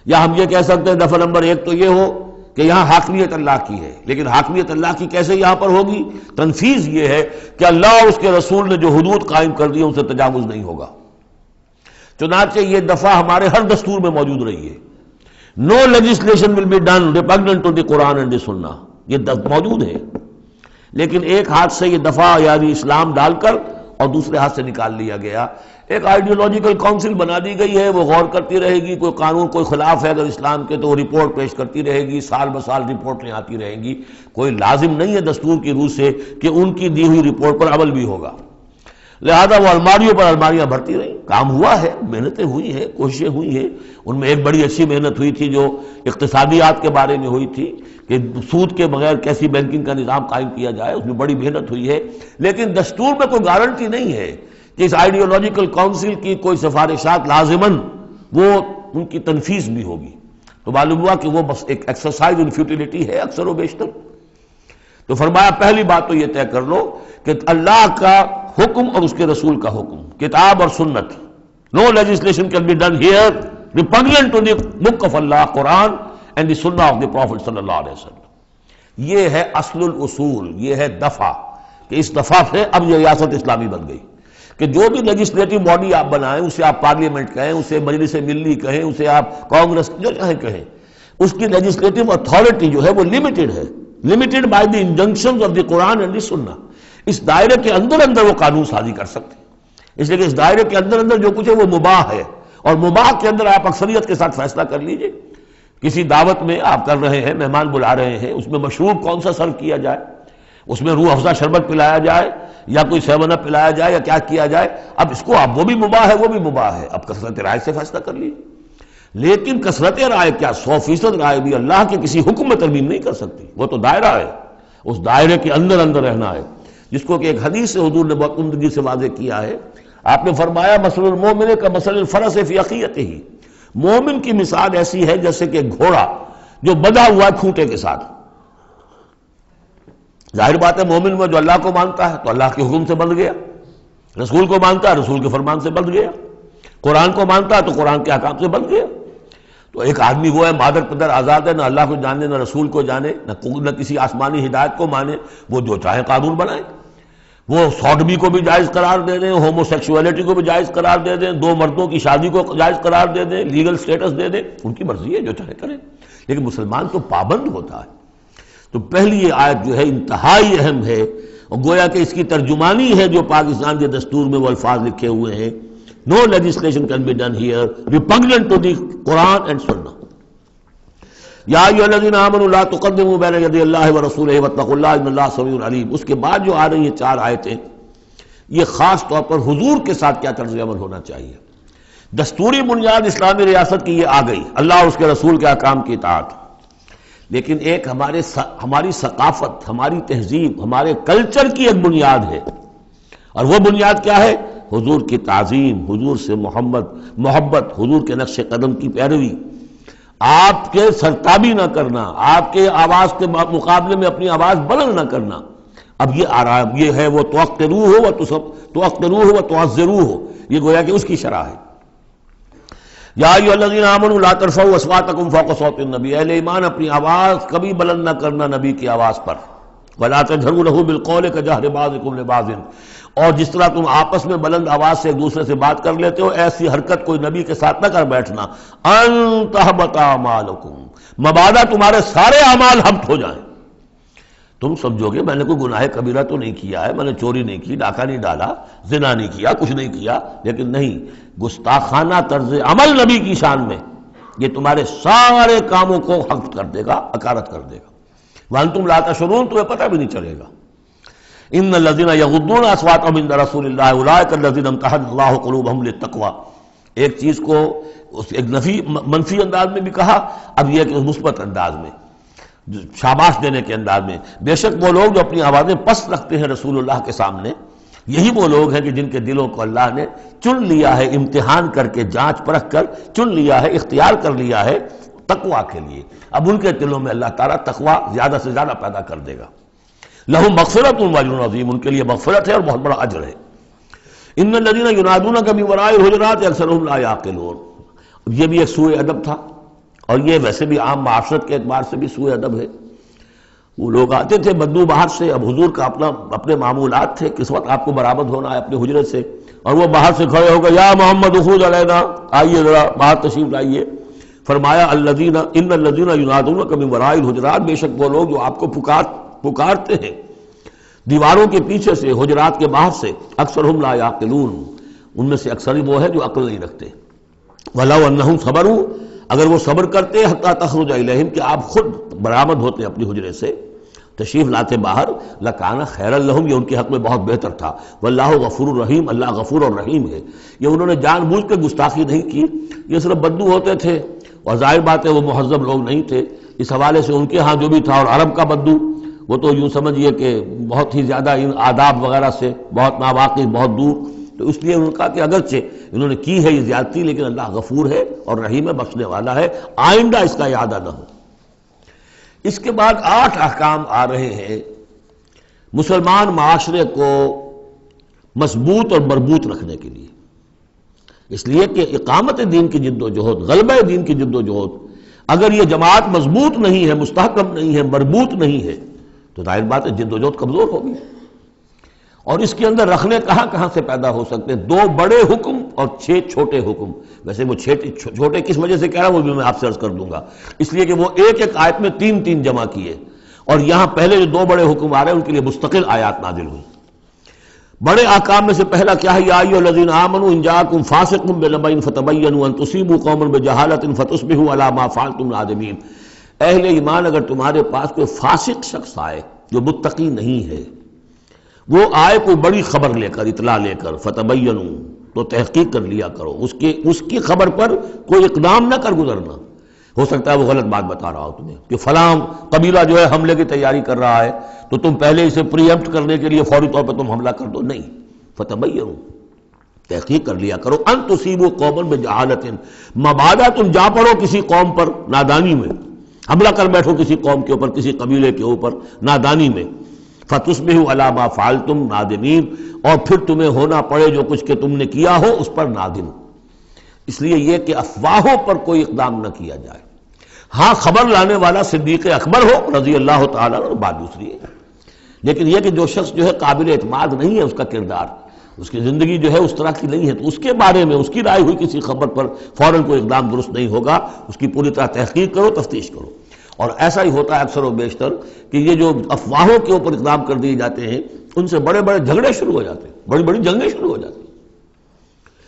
یا ہم یہ کہہ سکتے ہیں دفعہ نمبر 1 تو یہ ہو کہ یہاں حاکمیت اللہ کی ہے، لیکن حاکمیت اللہ کی کیسے یہاں پر ہوگی؟ تنفیذ یہ ہے کہ اللہ اور اس کے رسول نے جو حدود قائم کر دی ان سے تجاوز نہیں ہوگا۔ چنانچہ یہ دفعہ ہمارے ہر دستور میں موجود رہی ہے، no legislation will be done repugnant to the Quran and the sunnah, یہ موجود ہے، لیکن ایک ہاتھ سے یہ دفعہ یعنی اسلام ڈال کر اور دوسرے ہاتھ سے نکال لیا گیا۔ ایک آئیڈیولوجیکل کونسل بنا دی گئی ہے، وہ غور کرتی رہے گی، کوئی قانون کوئی خلاف ہے اگر اسلام کے تو وہ رپورٹ پیش کرتی رہے گی، سال بسال رپورٹیں آتی رہیں گی، کوئی لازم نہیں ہے دستور کی روح سے کہ ان کی دی ہوئی رپورٹ پر عمل بھی ہوگا، لہذا وہ الماریوں پر الماریاں بھرتی رہیں۔ کام ہوا ہے، محنتیں ہوئی ہیں، کوششیں ہوئی ہیں، ان میں ایک بڑی اچھی محنت ہوئی تھی جو اقتصادیات کے بارے میں ہوئی تھی کہ سود کے بغیر کیسی بینکنگ کا نظام قائم کیا جائے، اس میں بڑی محنت ہوئی ہے، لیکن دستور میں کوئی گارنٹی نہیں ہے کہ اس آئیڈیولوجیکل کونسل کی کوئی سفارشات لازماً وہ ان کی تنفیذ بھی ہوگی، تو معلوم ہوا کہ وہ بس ایک ایکسرسائز ان فیوٹیلیٹی ہے اکثر و بیشتر۔ تو فرمایا پہلی بات تو یہ طے کر لو کہ اللہ کا حکم اور اس کے رسول کا حکم، کتاب اور سنت، no legislation can be done here repugnant to the book of Allah Quran and the sunnah of the profit صلی اللہ علیہ وسلم۔ یہ ہے اصل الاصول، یہ ہے دفعہ، کہ اس دفعہ سے اب یہ ریاست اسلامی بن گئی کہ جو بھی لیجسلیٹو باڈی آپ بنائیں، اسے آپ پارلیمنٹ کہیں، اسے مجلس ملی کہیں، اسے آپ کانگریس جو چاہیں کہیں، اس کی لیجسلیٹو اتھارٹی جو ہے وہ لمیٹڈ ہے، limited by the injunctions of the Quran and the Sunnah. اس دائرے کے اندر اندر وہ قانون سازی کر سکتے ہیں، اس لیے کہ اس دائرے کے اندر اندر جو کچھ ہے وہ مباح ہے، اور مباح کے اندر آپ اکثریت کے ساتھ فیصلہ کر لیجئے۔ کسی دعوت میں آپ کر رہے ہیں، مہمان بلا رہے ہیں، اس میں مشروب کون سا سرو کیا جائے، اس میں روح افزا شربت پلایا جائے یا کوئی 7 اپ پلایا جائے یا کیا کیا جائے، اب اس کو اب وہ بھی مباح ہے وہ بھی مباح ہے، اب کثرت رائے سے فیصلہ کر لیجیے۔ لیکن کثرت رائے کیا 100% رائے بھی اللہ کے کسی حکم میں ترمیم نہیں کر سکتی، وہ تو دائرہ ہے، اس دائرے کے اندر اندر رہنا ہے، جس کو کہ ایک حدیث سے حضور نے بہت عمدگی سے واضح کیا ہے۔ آپ نے فرمایا مثل المومن کا مثل الفرس فی عقیتہ، مومن کی مثال ایسی ہے جیسے کہ گھوڑا جو بندھا ہوا ہے کھوٹے کے ساتھ۔ ظاہر بات ہے مومن میں جو اللہ کو مانتا ہے تو اللہ کے حکم سے بندھ گیا، رسول کو مانتا ہے رسول کے فرمان سے بندھ گیا، قرآن کو مانتا ہے تو قرآن کے احکام سے بندھ گیا۔ تو ایک آدمی وہ ہے مادر پدر آزاد ہے، نہ اللہ کو جانے نہ رسول کو جانے نہ کسی آسمانی ہدایت کو مانے، وہ جو چاہے قانون بنائے، وہ سوڈمی کو بھی جائز قرار دے دیں، ہومو سیکسولیٹی کو بھی جائز قرار دے دیں، 2 مردوں کی شادی کو جائز قرار دے دیں، لیگل سٹیٹس دے دیں، ان کی مرضی ہے جو چاہے کریں، لیکن مسلمان تو پابند ہوتا ہے۔ تو پہلی یہ آیت جو ہے انتہائی اہم ہے، اور گویا کہ اس کی ترجمانی ہے جو پاکستان کے دستور میں وہ الفاظ لکھے ہوئے ہیں، No legislation can be done here repugnant to the Quran and Sunnah. یا ایھا الذین آمنوا لا تقدموا بین یدی اللہ ورسولہ واتقوا اللہ ان اللہ سمیع علیم۔ اس کے بعد جو آ رہی ہیں 4 آیتیں، یہ خاص طور پر حضور کے ساتھ کیا طرز عمل ہونا چاہیے۔ دستوری بنیاد اسلامی ریاست کی یہ آ گئی، اللہ اور اس کے رسول کے احکام کی اطاعت، لیکن ایک ہماری ثقافت، ہماری تہذیب، ہمارے کلچر کی ایک بنیاد ہے، اور وہ بنیاد کیا ہے؟ حضور کی تعظیم، حضور سے محبت، حضور کے نقش قدم کی پیروی، آپ کے سرتابی نہ کرنا، آپ کے آواز کے مقابلے میں اپنی آواز بلند نہ کرنا۔ اب یہ آرام یہ ہے وہ توقروہ و تعزروہ، یہ گویا کہ اس کی شرح ہے۔ یا ایھا الذین آمنوا لا ترفعوا اصواتکم فوق صوت النبی، اہل ایمان اپنی آواز کبھی بلند نہ کرنا نبی کی آواز پر، ولا تجہروا لہ بالقول کجہر بعضکم لبعض، اور جس طرح تم آپس میں بلند آواز سے ایک دوسرے سے بات کر لیتے ہو، ایسی حرکت کوئی نبی کے ساتھ نہ کر بیٹھنا۔ ان تحبط اعمالکم، مبادا تمہارے سارے اعمال حبط ہو جائیں۔ تم سمجھو گے میں نے کوئی گناہ کبیرہ تو نہیں کیا ہے، میں نے چوری نہیں کی، ڈاکہ نہیں ڈالا، زنا نہیں کیا، کچھ نہیں کیا، لیکن نہیں، گستاخانہ طرز عمل نبی کی شان میں یہ تمہارے سارے کاموں کو حبط کر دے گا، اکارت کر دے گا۔ وانتم لا تشعرون، تمہیں پتہ بھی نہیں چلے گا۔ ان الذین یغضون اصواتهم عند رسول اللہ اولئک الذین امتحن اللہ قلوبهم للتقوی، ایک چیز کو ایک منفی انداز میں بھی کہا، اب یہ کہ مثبت انداز میں، شاباش دینے کے انداز میں، بے شک وہ لوگ جو اپنی آوازیں پست رکھتے ہیں رسول اللہ کے سامنے، یہی وہ لوگ ہیں کہ جن کے دلوں کو اللہ نے چن لیا ہے، امتحان کر کے جانچ پرکھ کر چن لیا ہے، اختیار کر لیا ہے تقوی کے لیے۔ اب ان کے دلوں میں اللہ تعالیٰ تقوی زیادہ سے زیادہ پیدا کر دے گا۔ لہم مغفرۃ واجر عظیم، ان کے لیے مغفرت ہے اور بہت بڑا اجر ہے۔ ان الذین ینادونک من وراء الحجرات اکثرهم لا یعقلون، یہ بھی ایک سوء ادب تھا، اور یہ ویسے بھی عام معاشرت کے اعتبار سے بھی سوء ادب ہے۔ وہ لوگ آتے تھے بدو باہر سے، اب حضور کا اپنے معمولات تھے، کس وقت آپ کو برآمد ہونا ہے اپنے حجرے سے، اور وہ باہر سے کھڑے ہو گئے، یا محمد اخرج علینا، آئیے ذرا باہر تشریف لائیے۔ فرمایا ان الذین ینادونک من وراء الحجرات، بے شک وہ لوگ جو آپ کو پکارتے ہیں دیواروں کے پیچھے سے، حجرات کے باہر سے، اکثرهم لا یعقلون، ان میں سے اکثر وہ ہے جو عقل نہیں رکھتے۔ وَلَوْ أَنَّهُمْ صَبَرُوا، اگر وہ صبر کرتے حتیٰ تخرج الیہم، کہ آپ خود برآمد ہوتے اپنی حجرے سے، تشریف لاتے باہر، لَكَانَ خَيْرًا لَهُمْ، یہ ان کے حق میں بہت بہتر تھا۔ وَاللَّهُ غَفُورٌ رَحِيمٌ، اللہ غفور اور رحیم ہے۔ یہ انہوں نے جان بوجھ کے گستاخی نہیں کی، یہ صرف بدو ہوتے تھے، اور ظاہر بات ہے وہ مہذب لوگ نہیں تھے، اس حوالے سے ان کے ہاں جو بھی تھا، اور عرب کا بدو وہ تو یوں سمجھیے کہ بہت ہی زیادہ ان آداب وغیرہ سے بہت ناواقف، بہت دور، تو اس لیے انہوں نے کہا کہ اگرچہ انہوں نے کی ہے یہ زیادتی، لیکن اللہ غفور ہے اور رحیم ہے، بخشنے والا ہے، آئندہ اس کا اعادہ نہ ہو۔ اس کے بعد 8 احکام آ رہے ہیں مسلمان معاشرے کو مضبوط اور مربوط رکھنے کے لیے، اس لیے کہ اقامت دین کی جد و جہد، غلبہ دین کی جد و جہد، اگر یہ جماعت مضبوط نہیں ہے، مستحکم نہیں ہے، مربوط نہیں ہے، تو ظاہر بات ہے جد و جہد کمزور ہوگی۔ اور اس کے اندر رکھنے کہاں سے پیدا ہو سکتے ہیں؟ 2 بڑے حکم اور 6 چھوٹے حکم۔ ویسے وہ چھوٹے کس وجہ سے کہہ رہا ہوں وہ بھی میں آپ سے عرض کر دوں گا، اس لیے کہ وہ ایک آیت میں 3 جمع کیے، اور یہاں پہلے جو 2 بڑے حکم آ رہے ہیں ان کے لیے مستقل آیات نازل ہوئی۔ بڑے احکام میں سے پہلا کیا ہے؟ یا ایھا الذین آمنوا ان جاءکم فاسق بنبأ فتبینوا ان تصیبوا قوما بجہالۃ فتصبحوا علی ما فعلتم نادمین۔ اہل ایمان، اگر تمہارے پاس کوئی فاسق شخص آئے جو متقی نہیں ہے، وہ آئے کوئی بڑی خبر لے کر، اطلاع لے کر، فتبینوا، تو تحقیق کر لیا کرو، اس کی خبر پر کوئی اقدام نہ کر گزرنا۔ ہو سکتا ہے وہ غلط بات بتا رہا ہو تمہیں کہ فلاں قبیلہ جو ہے حملے کی تیاری کر رہا ہے، تو تم پہلے اسے پری ایمپٹ کرنے کے لیے فوری طور پہ تم حملہ کر دو، نہیں، فتبینوا، تحقیق کر لیا کرو، ان تصیبوا قوما بجہالۃ، مبادا تم جا پڑو کسی قوم پر نادانی میں، حملہ کر بیٹھو کسی قوم کے اوپر، کسی قبیلے کے اوپر نادانی میں، فتصبحوا علی ما فعلتم نادمین، اور پھر تمہیں ہونا پڑے جو کچھ کہ تم نے کیا ہو اس پر نادم۔ اس لیے یہ کہ افواہوں پر کوئی اقدام نہ کیا جائے۔ ہاں خبر لانے والا صدیق اکبر ہو رضی اللہ تعالیٰ عنہ، بات دوسری ہے، لیکن یہ کہ جو شخص جو ہے قابل اعتماد نہیں ہے، اس کا کردار، اس کی زندگی جو ہے اس طرح کی نہیں ہے، تو اس کے بارے میں اس کی رائے ہوئی کسی خبر پر فوراً کوئی اقدام درست نہیں ہوگا، اس کی پوری طرح تحقیق کرو، تفتیش کرو۔ اور ایسا ہی ہوتا ہے اکثر و بیشتر کہ یہ جو افواہوں کے اوپر اقدام کر دیے جاتے ہیں، ان سے بڑے بڑے جھگڑے شروع ہو جاتے ہیں، بڑی بڑی جنگیں شروع ہو جاتی ہیں۔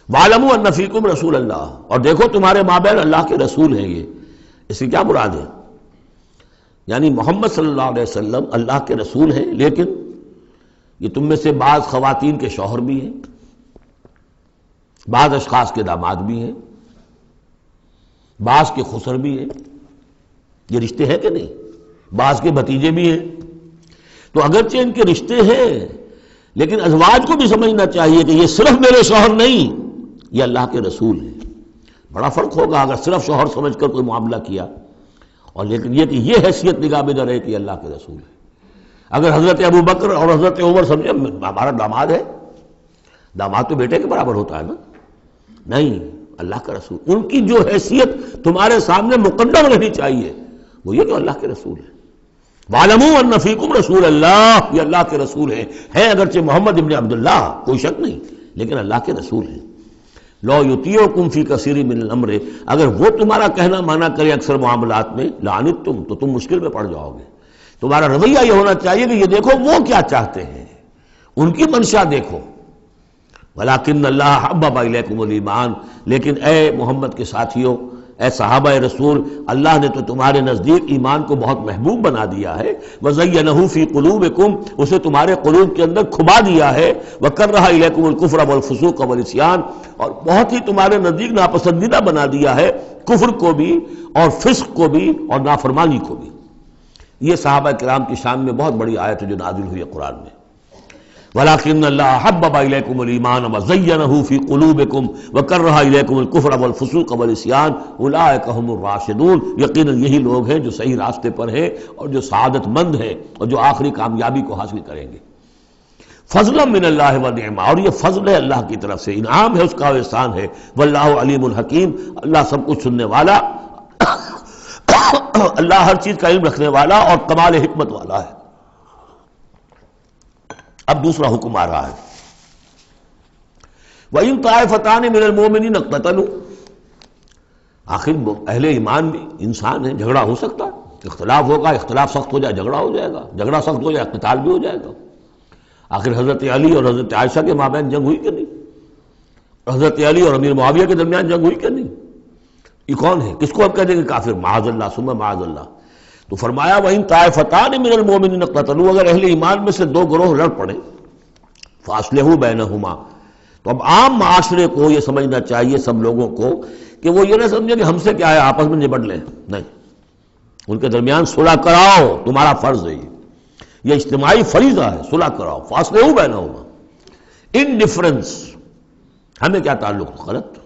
وَاعْلَمُوا أَنَّ فِيكُمْ رَسُولَ اللَّهِ، اور دیکھو تمہارے مابین اللہ کے رسول ہیں۔ یہ اس سے کیا مراد ہے؟ یعنی محمد صلی اللہ علیہ وسلم اللہ کے رسول ہیں، لیکن یہ تم میں سے بعض خواتین کے شوہر بھی ہیں، بعض اشخاص کے داماد بھی ہیں، بعض کے خسر بھی ہیں، یہ رشتے ہیں کہ نہیں؟ بعض کے بھتیجے بھی ہیں۔ تو اگرچہ ان کے رشتے ہیں، لیکن ازواج کو بھی سمجھنا چاہیے کہ یہ صرف میرے شوہر نہیں، یہ اللہ کے رسول ہیں۔ بڑا فرق ہوگا اگر صرف شوہر سمجھ کر کوئی معاملہ کیا، اور لیکن یہ کہ یہ حیثیت نگاہ میں نہ رہے کہ یہ اللہ کے رسول ہے۔ اگر حضرت ابو بکر اور حضرت عمر سمجھے ہمارا داماد ہے، داماد تو بیٹے کے برابر ہوتا ہے نا، نہیں، اللہ کا رسول، ان کی جو حیثیت تمہارے سامنے مقدم رہنی چاہیے وہ یہ کہ اللہ کے رسول ہے۔ وَاعْلَمُوا أَنَّ فِيكُمْ رَسُولَ اللَّهِ، یہ اللہ کے رسول ہیں اگرچہ محمد ابن عبداللہ، کوئی شک نہیں، لیکن اللہ کے رسول ہیں۔ لَوْ يُطِيعُكُمْ فِي كَثِيرٍ مِّنَ الْأَمْرِ، اگر وہ تمہارا کہنا مانا کرے اکثر معاملات میں، لَعَنِتُّمْ، تو تم مشکل میں پڑ جاؤ گے۔ تمہارا رویہ یہ ہونا چاہیے کہ یہ دیکھو وہ کیا چاہتے ہیں، ان کی منشا دیکھو۔ وَلَٰكِنَّ اللَّهَ حَبَّبَ إِلَيْكُمُ الْإِيمَانَ، لیکن اے محمد کے ساتھیوں، اے صحابہ رسول، اللہ نے تو تمہارے نزدیک ایمان کو بہت محبوب بنا دیا ہے۔ وَزَيَّنَهُ فِي قُلُوبِكُمْ، اسے تمہارے قلوب کے اندر کھبا دیا ہے۔ وَكَرَّهَ إِلَيْكُمُ الْكُفْرَ وَالْفُسُوقَ وَالْعِصْيَانَ، اور بہت ہی تمہارے نزدیک ناپسندیدہ بنا دیا ہے کفر کو بھی اور فسق کو بھی اور نافرمانی کو بھی۔ یہ صحابہ کرام کی شان میں بہت بڑی آیت ہے جو نازل ہوئی ہے قرآن میں۔ وَلَٰكِنَّ اللَّهَ حَبَّبَ إِلَيْكُمُ الْإِيمَانَ وَزَيَّنَهُ فِي قُلُوبِكُمْ وَكَرَّهَ إِلَيْكُمُ الْكُفْرَ وَالْفُسُوقَ وَالْعِصْيَانَ أُولَٰئِكَ هُمُ الرَّاشِدُونَ، یقیناً یہی لوگ ہیں جو صحیح راستے پر ہیں اور جو سعادت مند ہیں اور جو آخری کامیابی کو حاصل کریں گے۔ فضلا من اللہ ونعما، اور یہ فضل ہے اللہ کی طرف سے، انعام ہے اس کا، احسان ہے۔ واللہ علیم الحکیم، اللہ سب کچھ سننے والا، اللہ ہر چیز کا علم رکھنے والا اور کمال حکمت والا ہے۔ اب دوسرا حکم آ رہا ہے، وَإِن طَائِفَتَانِ مِنَ الْمُؤْمِنِينَ اقْتَتَلُوا، آخر اہل ایمان بھی انسان ہیں، جھگڑا ہو سکتا ہے، اختلاف ہوگا، اختلاف سخت ہو جائے جھگڑا ہو جائے گا، جھگڑا سخت ہو جائے قتال بھی ہو جائے گا۔ آخر حضرت علی اور حضرت عائشہ کے مابین جنگ ہوئی کہ نہیں؟ حضرت علی اور امیر معاویہ کے درمیان جنگ ہوئی کہ نہیں؟ یہ کون ہے؟ کس کو اب کہہ دیں گے کافر؟ معاذ اللہ ثم معاذ اللہ۔ تو فرمایا وَإِن طَائِفَتَانِ مِنَ الْمُؤْمِنِينَ اقْتَتَلُوا، اگر اہل ایمان میں سے دو گروہ لڑ پڑے، فَأَصْلِحُوا بَيْنَهُمَا، تو اب عام معاشرے کو یہ سمجھنا چاہیے، سب لوگوں کو، کہ وہ یہ نہ سمجھے کہ ہم سے کیا ہے، آپس میں نبٹ لیں، نہیں، ان کے درمیان صلح کراؤ، تمہارا فرض ہے، یہ اجتماعی فریضہ ہے، صلح کراؤ۔ فَأَصْلِحُوا بَيْنَهُمَا، انڈیفرنس ہمیں کیا تعلق؟ غلط،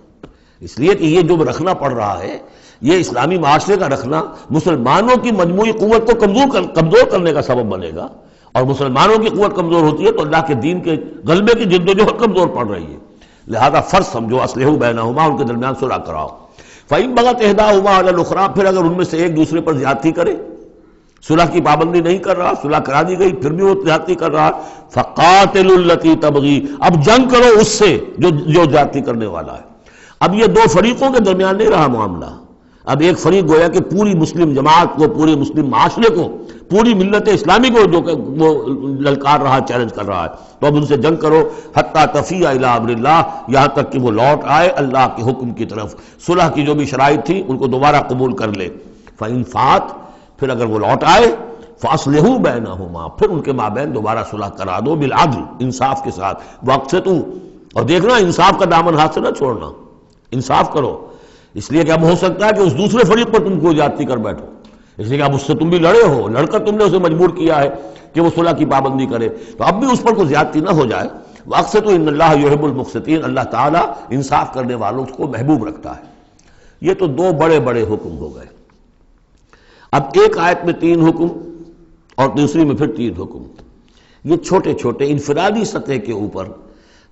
اس لیے کہ یہ جو رکھنا پڑ رہا ہے، یہ اسلامی معاشرے کا رکھنا مسلمانوں کی مجموعی قوت کو کمزور کرنے کا سبب بنے گا، اور مسلمانوں کی قوت کمزور ہوتی ہے تو اللہ کے دین کے غلبے کی جدوجہد کمزور پڑ رہی ہے، لہذا فرض سمجھو اصلحوا بینہما، ان کے درمیان صلح کراؤ۔ فَإِن بَغَتْ إِحْدَاهُمَا عَلَى الْأُخْرَىٰ، پھر اگر ان میں سے ایک دوسرے پر زیادتی کرے، صلح کی پابندی نہیں کر رہا، صلح کرا دی گئی پھر بھی وہ زیادتی کر رہا، فَقَاتِلُوا الَّتِي تَبْغِي، اب جنگ کرو اس سے جو زیادتی کرنے والا ہے۔ اب یہ دو فریقوں کے درمیان نہیں رہا معاملہ، اب ایک فریق گویا کہ پوری مسلم جماعت کو، پورے مسلم معاشرے کو، پوری ملت اسلامی کو جو کہ وہ للکار رہا، چیلنج کر رہا ہے، تو اب ان سے جنگ کرو حتیٰ تفیء الی امر اللہ، یہاں تک کہ وہ لوٹ آئے اللہ کے حکم کی طرف۔ صلح کی جو بھی شرائط تھی ان کو دوبارہ قبول کر لے۔ فإن فات، پھر اگر وہ لوٹ آئے، فاصلحوا بینہما، پھر ان کے مابین دوبارہ صلح کرا دو، بالعدل، انصاف کے ساتھ، واقسطوا، اور دیکھنا انصاف کا دامن ہاتھ سے نہ چھوڑنا، انصاف کرو، اس لیے کہ اب ہو سکتا ہے کہ اس دوسرے فریق پر تم کوئی زیادتی کر بیٹھو، اس لیے کہ اب اس سے تم بھی لڑے ہو، لڑ کر تم نے اسے مجبور کیا ہے کہ وہ صلح کی پابندی کرے، تو اب بھی اس پر کوئی زیادتی نہ ہو جائے۔ واقسطوا ان اللہ یحب المقسطین، اللہ تعالیٰ انصاف کرنے والوں کو محبوب رکھتا ہے۔ یہ تو دو بڑے بڑے حکم ہو گئے۔ اب ایک آیت میں 3 حکم اور دوسری میں پھر 3 حکم، یہ چھوٹے چھوٹے انفرادی سطح کے اوپر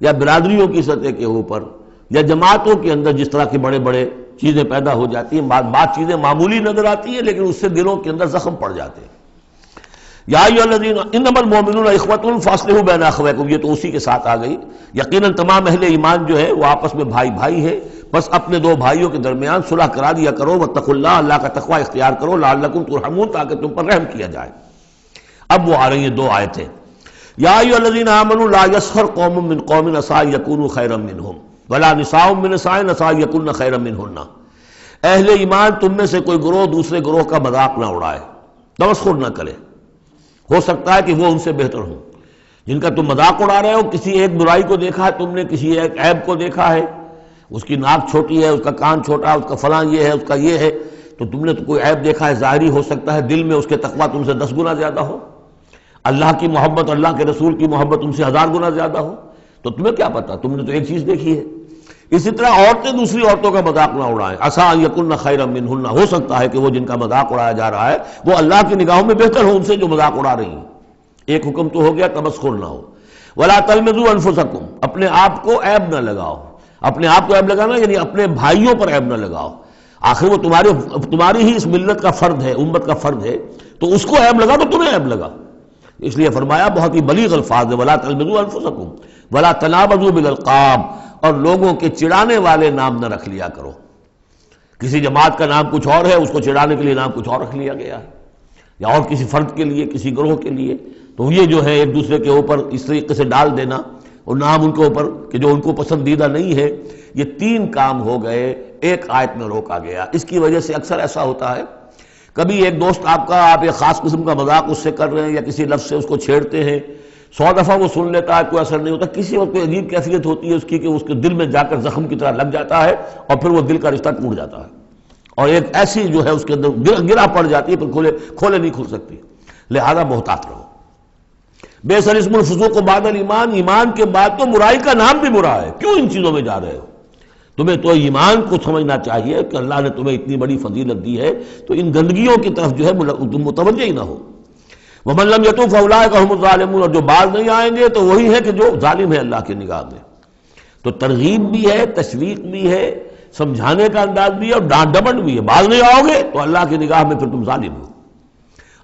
یا برادریوں کی سطح کے اوپر یا جماعتوں کے اندر جس طرح کے بڑے بڑے چیزیں پیدا ہو جاتی ہیں، بعض چیزیں معمولی نظر آتی ہیں لیکن اس سے دلوں کے اندر زخم پڑ جاتے ہیں۔ یا ایھا الذین انما المؤمنون اخوۃ فاصلحوا بین اخویکم، یہ تو اسی کے ساتھ آ گئی۔ یقیناً تمام اہل ایمان جو ہے وہ آپس میں بھائی بھائی ہے، بس اپنے دو بھائیوں کے درمیان صلح کرا دیا کرو، واتقوا اللہ، اللہ کا تقوی اختیار کرو، لعلکم ترحمون، تاکہ تم پر رحم کیا جائے۔ اب وہ آ رہی ہیں 2 آیتیں۔ یا ایھا الذین آمنوا لا یسخر قوم من قوم عسى ان یکونوا خیرا منهم ولا نساء من نساء عسى ان یکن خیرا منهن، اہل ایمان تم میں سے کوئی گروہ دوسرے گروہ کا مذاق نہ اڑائے، تمسخر نہ کرے، ہو سکتا ہے کہ وہ ان سے بہتر ہوں۔ جن کا تم مذاق اڑا رہے ہو، کسی ایک برائی کو دیکھا ہے تم نے، کسی ایک عیب کو دیکھا ہے، اس کی ناک چھوٹی ہے، اس کا کان چھوٹا ہے، اس کا فلاں یہ ہے، اس کا یہ ہے، تو تم نے تو کوئی عیب دیکھا ہے ظاہری، ہو سکتا ہے دل میں اس کے تقویٰ تم سے 10 گنا زیادہ ہو، اللہ کی محبت، اللہ کے رسول کی محبت تم سے 1000 گنا زیادہ ہو، تو تمہیں کیا پتا، تم نے تو ایک چیز دیکھی ہے۔ اسی طرح عورتیں دوسری عورتوں کا مذاق نہ اڑائیں، عسیٰ ان یکن خیرا منہن، ہو سکتا ہے کہ وہ جن کا مذاق اڑایا جا رہا ہے وہ اللہ کی نگاہوں میں بہتر ہو ان سے جو مذاق اڑا رہی ہیں۔ ایک حکم تو ہو گیا تمسخر نہ ہو۔ ولا تلمزوا انفسکم، اپنے آپ کو عیب نہ لگاؤ، اپنے آپ کو عیب لگانا یعنی اپنے بھائیوں پر عیب نہ لگاؤ، آخر وہ تمہاری ہی اس ملت کا فرد ہے، امت کا فرد ہے، تو اس کو عیب لگا تو تمہیں عیب لگا، اس لیے فرمایا بہت ہی بلیغ الفاظ ہے، ولا تلمزوا انفسکم ولا تنابزوا بالالقاب، اور لوگوں کے چڑانے والے نام نہ رکھ لیا کرو۔ کسی جماعت کا نام کچھ اور ہے، اس کو چڑانے کے لیے نام کچھ اور رکھ لیا گیا ہے، یا اور کسی فرد کے لیے، کسی گروہ کے لیے، تو یہ جو ہے ایک دوسرے کے اوپر اس طریقے سے ڈال دینا اور نام ان کے اوپر کہ جو ان کو پسندیدہ نہیں ہے، یہ 3 کام ہو گئے، ایک آیت میں روکا گیا۔ اس کی وجہ سے اکثر ایسا ہوتا ہے، کبھی ایک دوست آپ ایک خاص قسم کا مذاق اس سے کر رہے ہیں یا کسی لفظ سے اس کو چھیڑتے ہیں، 100 دفعہ وہ سن لیتا ہے، کوئی اثر نہیں ہوتا، کسی وقت کوئی عجیب کیفیت ہوتی ہے اس کی کہ اس کے دل میں جا کر زخم کی طرح لگ جاتا ہے اور پھر وہ دل کا رشتہ ٹوٹ جاتا ہے، اور ایک ایسی جو ہے اس کے اندر گرا پڑ جاتی ہے، پھر کھولے نہیں کھل سکتی۔ لہذا محتاط رہو۔ بئس الاسم الفسوق بعد الایمان، ایمان کے بعد تو برائی کا نام بھی برا ہے، کیوں ان چیزوں میں جا رہے ہو؟ تمہیں تو ایمان کو سمجھنا چاہیے کہ اللہ نے تمہیں اتنی بڑی فضیلت دی ہے، تو ان گندگیوں کی طرف جو ہے تم متوجہ ہی نہ ہو۔ وَمَن لَّمْ يَتُوب فَأُولَٰئِكَ هُمُ الظَّالِمُونَ، اور جو باز نہیں آئیں گے تو وہی ہے کہ جو ظالم ہے اللہ کی نگاہ میں۔ تو ترغیب بھی ہے، تشویق بھی ہے، سمجھانے کا انداز بھی ہے اور ڈانٹ ڈپٹ بھی ہے، باز نہیں آؤ گے تو اللہ کی نگاہ میں پھر تم ظالم ہو۔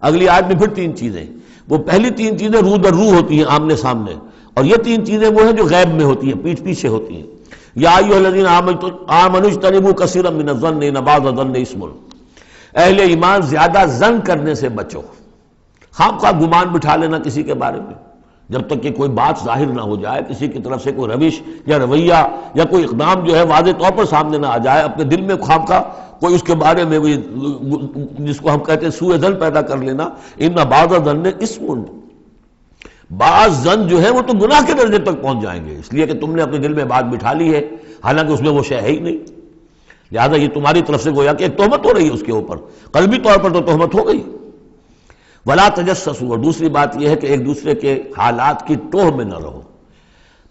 اگلی آیت میں پھر 3 چیزیں، وہ پہلی 3 چیزیں رو در رو ہوتی ہیں آمنے سامنے، اور یہ 3 چیزیں وہ ہیں جو غیب میں ہوتی ہیں، پیٹھ پیچھے ہوتی ہیں۔ یا ایھا الذین آمنوا اجتنبوا کثیرا من الظن ان بعض الظن اسم، اہل ایمان زیادہ ظن کرنے سے بچو، خام خواہ گمان بٹھا لینا کسی کے بارے میں، جب تک کہ کوئی بات ظاہر نہ ہو جائے، کسی کی طرف سے کوئی روش یا رویہ یا کوئی اقدام جو ہے واضح طور پر سامنے نہ آ جائے، اپنے دل میں خام خواہ کوئی اس کے بارے میں جس کو ہم کہتے ہیں سوء ظن پیدا کر لینا، ان بعض الظن اسم، بعض ظن جو ہے وہ تو گناہ کے درجے تک پہنچ جائیں گے، اس لیے کہ تم نے اپنے دل میں بات بٹھا لی ہے حالانکہ اس میں وہ شے ہے ہی نہیں، لہٰذا یہ تمہاری طرف سے گویا کہ ایک تہمت ہو رہی ہے اس کے اوپر، قلبی طور پر تو تہمت ہو گئی۔ ولا تجسسوا، اور دوسری بات یہ ہے کہ ایک دوسرے کے حالات کی ٹوہ میں نہ رہو۔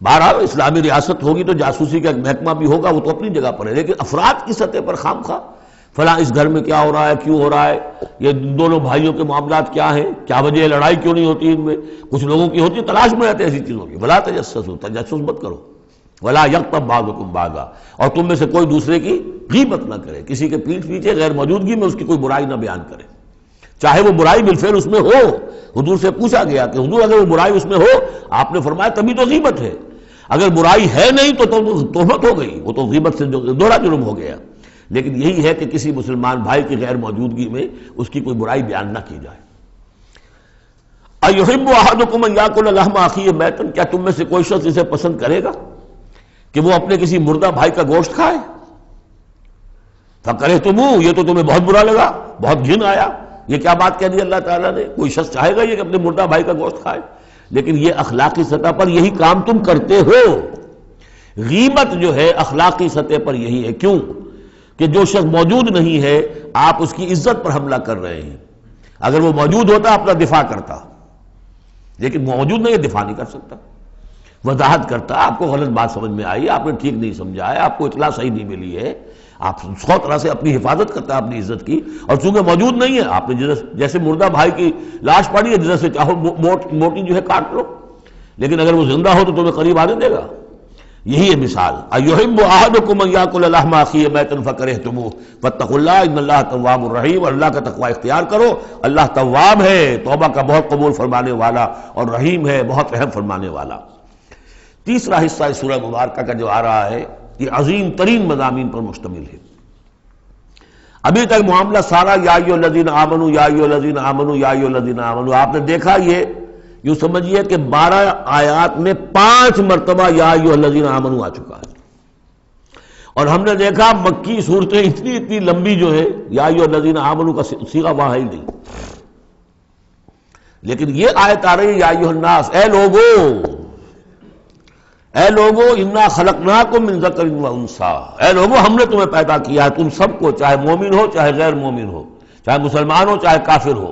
بہرحال اسلامی ریاست ہوگی تو جاسوسی کا ایک محکمہ بھی ہوگا، وہ تو اپنی جگہ پر ہے، لیکن افراد کی سطح پر خام خواہ فلاں اس گھر میں کیا ہو رہا ہے، کیوں ہو رہا ہے، یہ دونوں بھائیوں کے معاملات کیا ہیں، کیا وجہ ہے، لڑائی کیوں نہیں ہوتی ان میں، کچھ لوگوں کی ہوتی ہے، تلاش میں رہتے ہیں ایسی چیزوں کی۔ ولا تجسسوا، تجسس مت کرو۔ ولا یغتب بعضکم بعضا، اور تم میں سے کوئی دوسرے کی غیبت نہ کرے، کسی کے پیٹھ پیچھے غیر موجودگی میں اس کی کوئی برائی نہ بیان کرے، چاہے وہ برائی بالفعل اس میں ہو۔ حضور سے پوچھا گیا کہ حضور اگر وہ برائی اس میں ہو، آپ نے فرمایا تبھی تو غیبت ہے، اگر برائی ہے نہیں تو تہمت ہو گئی، وہ تو غیبت سے دوہرا جرم ہو گیا۔ لیکن یہی ہے کہ کسی مسلمان بھائی کی غیر موجودگی میں اس کی کوئی برائی بیان نہ کی جائے۔ اَيُحِبُّ أَحَدُكُمْ أَن يَأْكُلَ لَحْمَ أَخِيهِ مَيْتًا، کیا تم میں سے کوئی شخص اسے پسند کرے گا کہ وہ اپنے کسی مردہ بھائی کا گوشت کھائے؟ فَكَرِهْتُمُوهُ، یہ تو تمہیں بہت برا لگا، بہت گھن آیا، یہ کیا بات کہہ دی اللہ تعالیٰ نے؟ کوئی شخص چاہے گا یہ کہ اپنے مردہ بھائی کا گوشت کھائے؟ لیکن یہ اخلاقی سطح پر یہی کام تم کرتے ہو۔ غیبت جو ہے اخلاقی سطح پر یہی ہے، کیوں کہ جو شخص موجود نہیں ہے آپ اس کی عزت پر حملہ کر رہے ہیں۔ اگر وہ موجود ہوتا اپنا دفاع کرتا، لیکن موجود نہیں ہے، دفاع نہیں کر سکتا، وضاحت کرتا، آپ کو غلط بات سمجھ میں آئی، آپ نے ٹھیک نہیں سمجھا ہے، آپ کو اطلاع صحیح نہیں ملی ہے، آپ سو طرح سے اپنی حفاظت کرتا ہے اپنی عزت کی، اور چونکہ موجود نہیں ہے آپ نے جیسے مردہ بھائی کی لاش پڑی ہے جیسے چاہو موٹی جو ہے کاٹ لو، لیکن اگر وہ زندہ ہو تو تمہیں قریب آنے دے گا۔ یہی ہے مثال۔ اَيُحِبُّ أَحَدُكُمْ أَن يَأْكُلَ لَحْمَ أَخِيهِ مَيْتًا فَكَرِهْتُمُوهُ وَاتَّقُوا اللَّهَ إِنَّ اللَّهَ تَوَّابٌ رَحِيمٌ، اور اللہ کا تقوی اختیار کرو، اللہ تواب ہے، توبہ کا بہت قبول فرمانے والا، اور رحیم ہے، بہت رحم فرمانے والا۔ تیسرا حصہ اس سورہ مبارکہ کا جو آ رہا ہے یہ عظیم ترین مضامین پر مشتمل ہے۔ ابھی تک معاملہ سارا یا ایھا الذین آمنوا یا ایھا الذین آمنوا یا ایھا الذین آمنوا، آپ نے دیکھا یہ یوں سمجھیے کہ 12 آیات میں 5 مرتبہ یا ایھا الذین آمنوا آ چکا ہے، اور ہم نے دیکھا مکی صورتیں اتنی لمبی جو ہے یا ایھا الذین آمنوا کا صیغہ وہاں ہے ہی نہیں، لیکن یہ آیت آ رہی ہے یا ایھا الناس، اے لوگو انا خلقناکم من ذکر و انثی، اے لوگو ہم نے تمہیں پیدا کیا ہے، تم سب کو، چاہے مومن ہو چاہے غیر مومن ہو، چاہے مسلمان ہو چاہے کافر ہو،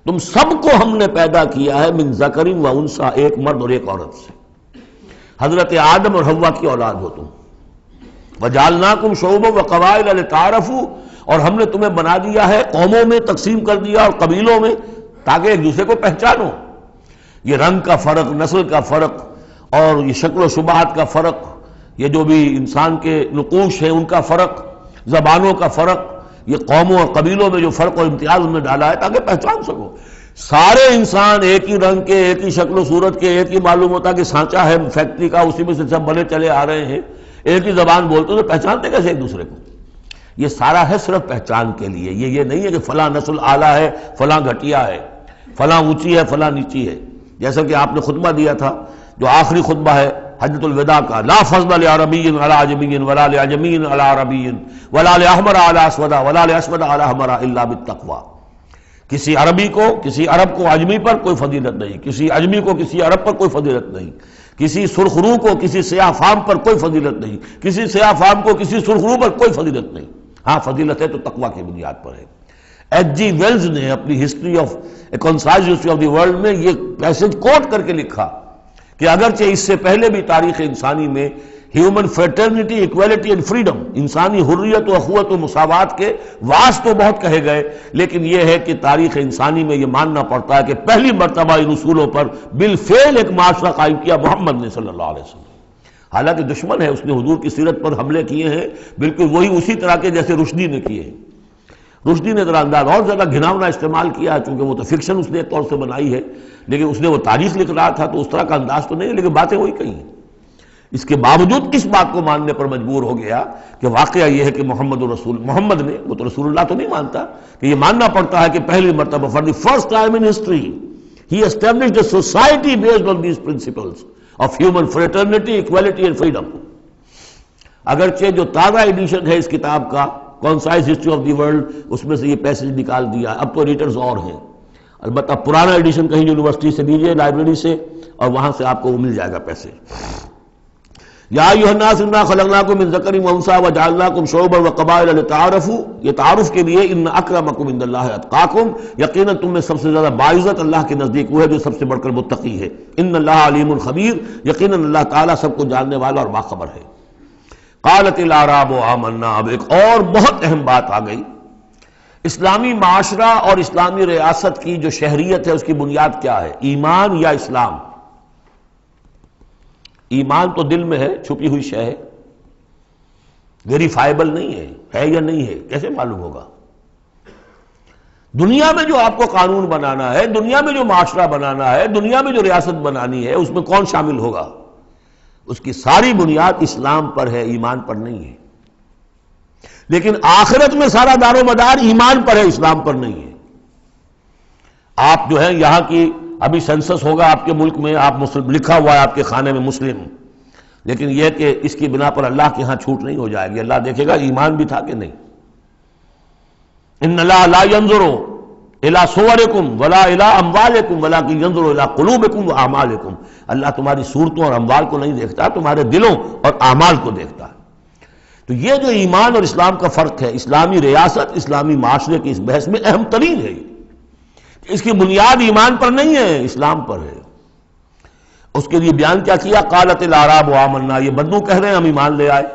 تم سب کو ہم نے پیدا کیا ہے من ذکر و انثی، ایک مرد اور ایک عورت سے، حضرت آدم اور حوا کی اولاد ہو تم۔ وجعلناکم شعوبا وقبائل لتعارفوا، اور ہم نے تمہیں بنا دیا ہے قوموں میں تقسیم کر دیا اور قبیلوں میں تاکہ ایک دوسرے کو پہچانو۔ یہ رنگ کا فرق، نسل کا فرق، اور یہ شکل و شبہات کا فرق، یہ جو بھی انسان کے نقوش ہیں ان کا فرق، زبانوں کا فرق، یہ قوموں اور قبیلوں میں جو فرق اور امتیاز ان میں ڈالا ہے تاکہ پہچان سکو۔ سارے انسان ایک ہی رنگ کے، ایک ہی شکل و صورت کے، ایک ہی معلوم ہوتا کہ سانچہ ہے فیکٹری کا، اسی میں سے سب بنے چلے آ رہے ہیں، ایک ہی زبان بولتے تو پہچانتے کیسے ایک دوسرے کو؟ یہ سارا ہے صرف پہچان کے لیے، یہ نہیں ہے کہ فلاں نسل اعلیٰ ہے، فلاں گھٹیا ہے، فلاں اونچی ہے، فلاں نیچی ہے۔ جیسا کہ آپ نے خطبہ دیا تھا جو آخری خطبہ ہے حجۃ الوداع کا، لا فضل لعربی علی عجمی ولا لعجمی علی عربی ولا لاحمر علی اسود ولا لاسود علی احمر الا بالتقوی، کسی عربی کو، کسی عرب کو عجمی پر کوئی فضیلت نہیں، کسی عجمی کو کسی عرب پر کوئی فضیلت نہیں، کسی سرخ رو کو کسی سیاہ فام پر کوئی فضیلت نہیں، کسی سیاہ فام کو کسی سرخ رو پر کوئی فضیلت نہیں۔ ہاں فضیلت ہے تو تقوی کی بنیاد پر ہے۔ ایچ جی ویلز نے اپنی history of a concise history of the world میں یہ پیسج کوٹ کر کے لکھا کہ اگرچہ اس سے پہلے بھی تاریخ انسانی میں human fraternity, equality and freedom, انسانی حریت و اخوت و مساوات کے واس تو بہت کہے گئے، لیکن یہ ہے کہ تاریخ انسانی میں یہ ماننا پڑتا ہے کہ پہلی مرتبہ ان اصولوں پر بالفعل ایک معاشرہ قائم کیا محمد نے صلی اللہ علیہ وسلم۔ حالانکہ دشمن ہے، اس نے حضور کی سیرت پر حملے کیے ہیں بالکل وہی اسی طرح کے جیسے رشدی نے کیے ہیں۔ رشدی نے ذرا انداز اور زیادہ گھناؤنا استعمال کیا چونکہ وہ تو فکشن اس نے ایک طور سے بنائی ہے، لیکن اس نے وہ تاریخ لکھ رہا تھا تو اس طرح کا انداز تو نہیں ہے، لیکن باتیں وہی کہی ہیں۔ اس کے باوجود اس بات کو ماننے پر مجبور ہو گیا کہ واقعہ یہ ہے کہ محمد نے، وہ تو رسول اللہ تو نہیں مانتا، کہ یہ ماننا پڑتا ہے کہ پہلی مرتبہ for the first time in history he established a society based on these principles of human fraternity, equality and freedom. اگرچہ جو تازہ ایڈیشن ہے اس کتاب کا concise history of the world, اس میں سے یہ پیسج نکال دیا، اب تو ایڈیٹرز اور ہیں، البتہ پرانا ایڈیشن کہیں یونیورسٹی سے لیجیے، لائبریری سے، اور وہاں سے آپ کو وہ مل جائے گا پیسج۔ یا ایھا الناس انا خلقناکم من ذکر و انثی وجعلناکم شعوبا وقبائل لتعارفوا، یہ تعارف کے لیے، ان اکرمکم عند اللہ اتقاکم، یقیناً تم میں سب سے زیادہ باعزت اللہ کے نزدیک وہ ہے جو سب سے بڑھ کر متقی ہے۔ ان اللہ علیم خبیر، یقیناً اللہ تعالیٰ سب کو جاننے والا اور باخبر ہے۔ قالت الاعراب آمنا، اب ایک اور بہت اہم بات آ گئی۔ اسلامی معاشرہ اور اسلامی ریاست کی جو شہریت ہے اس کی بنیاد کیا ہے؟ ایمان یا اسلام؟ ایمان تو دل میں ہے، چھپی ہوئی شے ہے، ویریفائبل نہیں ہے یا نہیں ہے، کیسے معلوم ہوگا؟ دنیا میں جو آپ کو قانون بنانا ہے، دنیا میں جو معاشرہ بنانا ہے، دنیا میں جو ریاست بنانی ہے، اس میں کون شامل ہوگا؟ اس کی ساری بنیاد اسلام پر ہے، ایمان پر نہیں ہے۔ لیکن آخرت میں سارا دار و مدار ایمان پر ہے، اسلام پر نہیں ہے۔ آپ جو ہے یہاں کی ابھی سینسس ہوگا آپ کے ملک میں، آپ مسلم لکھا ہوا ہے آپ کے خانے میں مسلم، لیکن یہ کہ اس کی بنا پر اللہ کے ہاں چھوٹ نہیں ہو جائے گی، اللہ دیکھے گا ایمان بھی تھا کہ نہیں۔ ان اللہ لا ينظر الى صورکم ولا الى اموالکم ولکن ينظر الى قلوبکم واعمالکم، اللہ تمہاری صورتوں اور اموال کو نہیں دیکھتا، تمہارے دلوں اور اعمال کو دیکھتا ہے۔ تو یہ جو ایمان اور اسلام کا فرق ہے، اسلامی ریاست اسلامی معاشرے کی اس بحث میں اہم ترین ہے، اس کی بنیاد ایمان پر نہیں ہے، اسلام پر ہے۔ اس کے لیے بیان کیا کیا؟ قالت الاعراب آمنا، یہ بدو کہہ رہے ہیں ہم ایمان لے آئے۔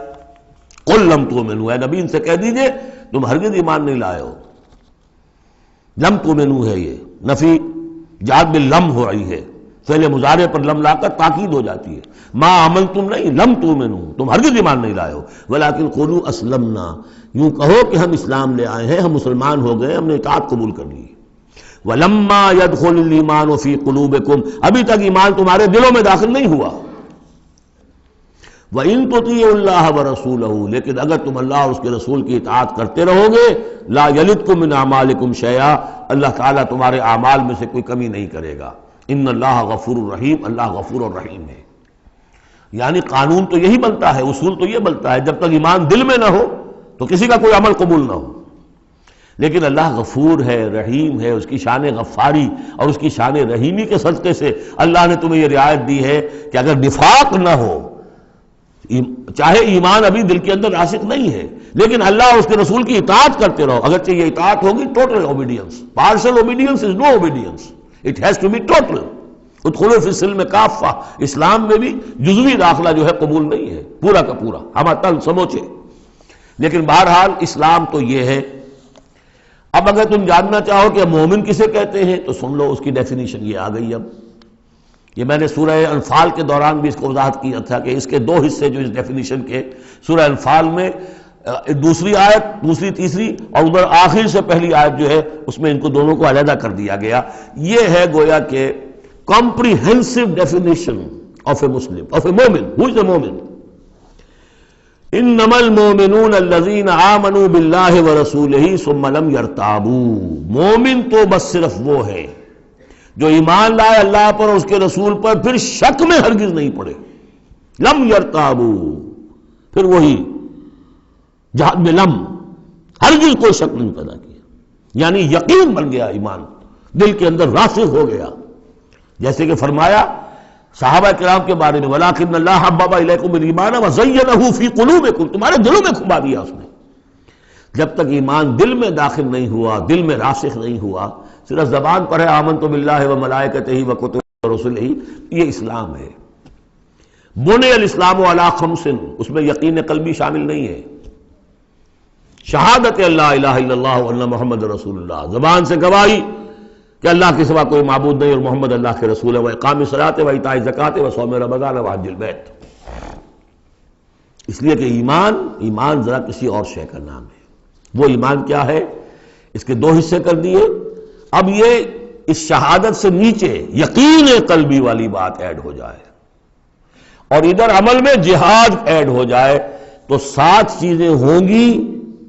قل لم تؤمنوا، اے نبی ان سے کہہ دیجئے تم ہرگز ایمان نہیں لائے ہو۔ لم تؤمنوا ہے، یہ نفی جاد باللم ہو رہی ہے، فعل مضارع پر لم لا کر تاکید ہو جاتی ہے۔ ما آمنتم نہیں، لم تؤمنوا، تم ہرگز ایمان نہیں لائے ہو، ولکن قولوا اسلمنا، یوں کہو کہ ہم اسلام لے آئے ہیں، ہم مسلمان ہو گئے، ہم نے اطاعت قبول کر لی۔ وَلَمَّا يَدْخُلِ الْإِيمَانُ فِي قُلُوبِكُمْ، ابھی تک ایمان تمہارے دلوں میں داخل نہیں ہوا۔ وَإِن تُطِيعُوا اللَّهَ وَرَسُولَهُ، لیکن اگر تم اللہ اور اس کے رسول کی اطاعت کرتے رہو گے، لَا يَلِدْكُم مِّنْ أَعْمَالِكُمْ شَيْئًا، اللہ تعالیٰ تمہارے اعمال میں سے کوئی کمی نہیں کرے گا۔ ان اللہ غفور الرحیم، اللہ غفور الرحیم ہے۔ یعنی قانون تو یہی بنتا ہے، اصول تو یہ بنتا ہے، جب تک ایمان دل میں نہ ہو تو کسی کا کوئی عمل قبول نہ ہو۔ لیکن اللہ غفور ہے، رحیم ہے، اس کی شان غفاری اور اس کی شان رحیمی کے صدقے سے اللہ نے تمہیں یہ رعایت دی ہے کہ اگر نفاق نہ ہو، چاہے ایمان ابھی دل کے اندر راسخ نہیں ہے، لیکن اللہ اور اس کے رسول کی اطاعت کرتے رہو، اگرچہ یہ اطاعت ہوگی total obedience, partial obedience is no obedience, it has to be total. ادخلوا فی السلم کافہ، اسلام میں بھی جزوی داخلہ جو ہے قبول نہیں ہے، پورا کا پورا ہم تن سموچے۔ لیکن بہرحال اسلام تو یہ ہے۔ اب اگر تم جاننا چاہو کہ مومن کسے کہتے ہیں تو سن لو، اس کی ڈیفینیشن یہ آ گئی۔ اب یہ میں نے سورہ انفال کے دوران بھی اس کو وضاحت کیا تھا کہ اس کے دو حصے جو اس ڈیفینیشن کے، سورہ انفال میں دوسری آیت، دوسری تیسری، اور ادھر آخر سے پہلی آیت جو ہے اس میں ان کو دونوں کو علیحدہ کر دیا گیا۔ یہ ہے گویا کہ comprehensive definition of a Muslim, of a momin. Who از اے مومن؟ انما المؤمنون الذین آمنوا باللہ ورسولہ ثم لم یرتابوا، مومن تو بس صرف وہ ہے جو ایمان لائے اللہ پر اور اس کے رسول پر، پھر شک میں ہرگز نہیں پڑے۔ لم یرتابوا، پھر وہی جہاد میں لم، ہرگز کوئی شک نہیں پیدا کیا، یعنی یقین بن گیا، ایمان دل کے اندر راسخ ہو گیا۔ جیسے کہ فرمایا صحابہ کرام کے بارے میں، وَلَٰكِنَّ اللَّهَ حَبَّبَ إِلَيْكُمُ الْإِيمَانَ وَزَيَّنَهُ فِي قُلُوبِكُمْ، تمہارے دلوں میں کھبا دیا اس نے۔ جب تک ایمان دل میں داخل نہیں ہوا، دل میں راسخ نہیں ہوا، صرف زبان پر ہے آمنت باللہ وملائکتہ وکتبہ ورسلہ، یہ اسلام ہے۔ بنی الاسلام علی خمس، اس میں یقین قلبی شامل نہیں ہے۔ شہادت اللہ الہ الا اللہ وان محمد رسول اللہ، زبان سے گواہی کہ اللہ کے سوا کوئی معبود نہیں اور محمد اللہ کے رسول ہے، وإقام الصلاۃ وإیتاء الزکوٰۃ وصوم رمضان وحج البیت۔ اس لیے کہ ایمان ذرا کسی اور شے کا نام ہے۔ وہ ایمان کیا ہے؟ اس کے دو حصے کر دیے۔ اب یہ اس شہادت سے نیچے یقین قلبی والی بات ایڈ ہو جائے اور ادھر عمل میں جہاد ایڈ ہو جائے تو 7 چیزیں ہوں گی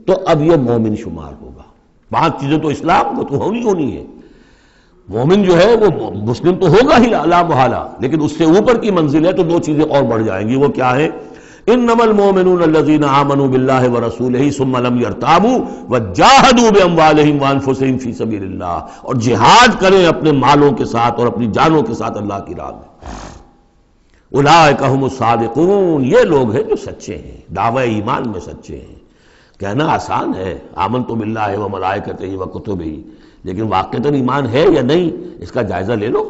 تو اب یہ مومن شمار ہوگا۔ 5 چیزیں تو اسلام وہ تو ہونی ہے۔ مومن جو ہے وہ مسلم تو ہوگا ہی لا محالہ، لیکن اس سے اوپر کی منزل ہے تو 2 چیزیں اور بڑھ جائیں گی۔ وہ کیا ہے؟ انما المؤمنون الذين آمنوا بالله ورسوله ثم لم يرتابوا وجاهدوا باموالهم وانفسهم في سبيل الله، اور جہاد کریں اپنے مالوں کے ساتھ اور اپنی جانوں کے ساتھ اللہ کی راہ میں۔ اولئک هم الصادقون، یہ لوگ ہیں جو سچے ہیں، دعوی ایمان میں سچے ہیں۔ کہنا آسان ہے آمنت باللہ وملائکتہ وکتبہ، لیکن واقعتاً ایمان ہے یا نہیں اس کا جائزہ لے لو۔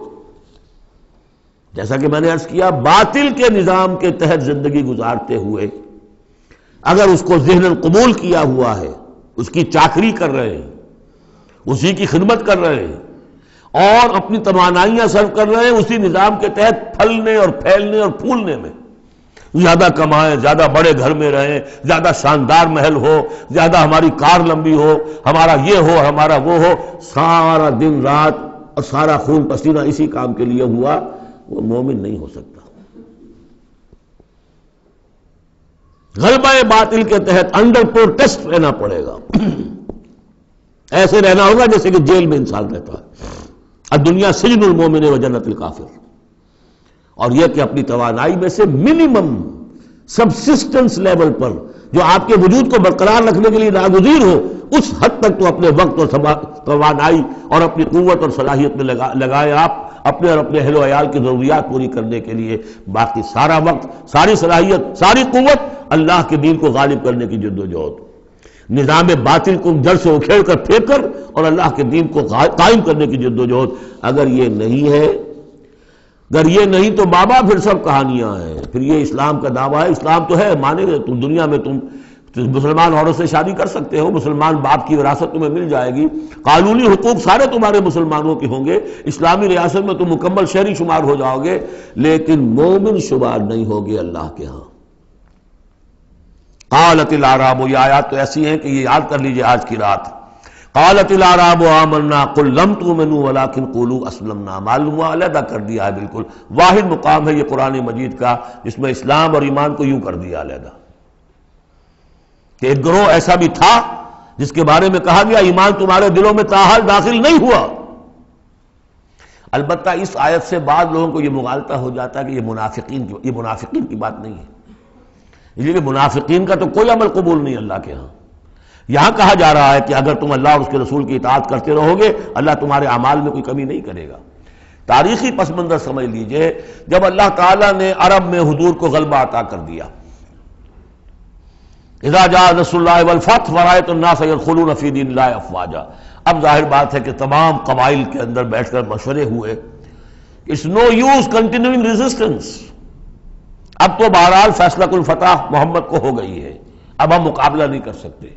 جیسا کہ میں نے عرض کیا، باطل کے نظام کے تحت زندگی گزارتے ہوئے اگر اس کو ذہناً قبول کیا ہوا ہے، اس کی چاکری کر رہے ہیں، اسی کی خدمت کر رہے ہیں اور اپنی توانائیاں صرف کر رہے ہیں اسی نظام کے تحت پھلنے اور پھیلنے اور پھولنے میں، زیادہ کمائیں، زیادہ بڑے گھر میں رہیں، زیادہ شاندار محل ہو، زیادہ ہماری کار لمبی ہو، ہمارا یہ ہو، ہمارا وہ ہو، سارا دن رات اور سارا خون پسینہ اسی کام کے لیے ہوا، وہ مومن نہیں ہو سکتا۔ غلبہ باطل کے تحت انڈر پروٹیسٹ رہنا پڑے گا. ایسے رہنا ہوگا جیسے کہ جیل میں انسان رہتا ہے. الدنیا سجن المومن و جنت الکافر. اور یہ کہ اپنی توانائی میں سے منیمم سبسسٹنس لیول پر جو آپ کے وجود کو برقرار رکھنے کے لیے ناگزیر ہو، اس حد تک تو اپنے وقت اور توانائی اور اپنی قوت اور صلاحیت میں لگائے آپ اپنے اور اپنے اہل و عیال کی ضروریات پوری کرنے کے لیے. باقی سارا وقت، ساری صلاحیت، ساری قوت اللہ کے دین کو غالب کرنے کی جد و جہد، نظام باطل کو جڑ سے اکھیڑ کر پھینک کر اور اللہ کے دین کو قائم کرنے کی جد و جہد. اگر یہ نہیں ہے، اگر یہ نہیں تو بابا پھر سب کہانیاں ہیں. پھر یہ اسلام کا دعویٰ ہے. اسلام تو ہے، مانے گے تم دنیا میں تم مسلمان عورت سے شادی کر سکتے ہو، مسلمان باپ کی وراثت تمہیں مل جائے گی، قانونی حقوق سارے تمہارے مسلمانوں کے ہوں گے، اسلامی ریاست میں تم مکمل شہری شمار ہو جاؤ گے، لیکن مومن شمار نہیں ہوگے اللہ کے ہاں. قالت الاعراب، یہ آیات تو ایسی ہیں کہ یہ یاد کر لیجئے آج کی رات. قالت الاعراب آمنا قل لم تؤمنوا ولكن قولوا اسلمنا. معلوم ہوا علیحدہ کر دیا ہے، بالکل واحد مقام ہے یہ قرآن مجید کا جس میں اسلام اور ایمان کو یوں کر دیا علیحدہ. کہ ایک گروہ ایسا بھی تھا جس کے بارے میں کہا گیا ایمان تمہارے دلوں میں تاحال داخل نہیں ہوا. البتہ اس آیت سے بعض لوگوں کو یہ مغالطہ ہو جاتا ہے کہ یہ منافقین کی بات نہیں ہے. یہ کہ منافقین کا تو کوئی عمل قبول نہیں اللہ کے ہاں. یہاں کہا جا رہا ہے کہ اگر تم اللہ اور اس کے رسول کی اطاعت کرتے رہو گے اللہ تمہارے اعمال میں کوئی کمی نہیں کرے گا. تاریخی پس منظر سمجھ لیجئے، جب اللہ تعالیٰ نے عرب میں حضور کو غلبہ عطا کر دیا، اذا جاء نصر اللہ والفتح ورأیت الناس یدخلون فی دین اللہ افواجا. اب ظاہر بات ہے کہ تمام قبائل کے اندر بیٹھ کر مشورے ہوئے. It's no use continuing resistance. اب تو بہرحال فیصلہ کن فتح محمد کو ہو گئی ہے، اب ہم مقابلہ نہیں کر سکتے،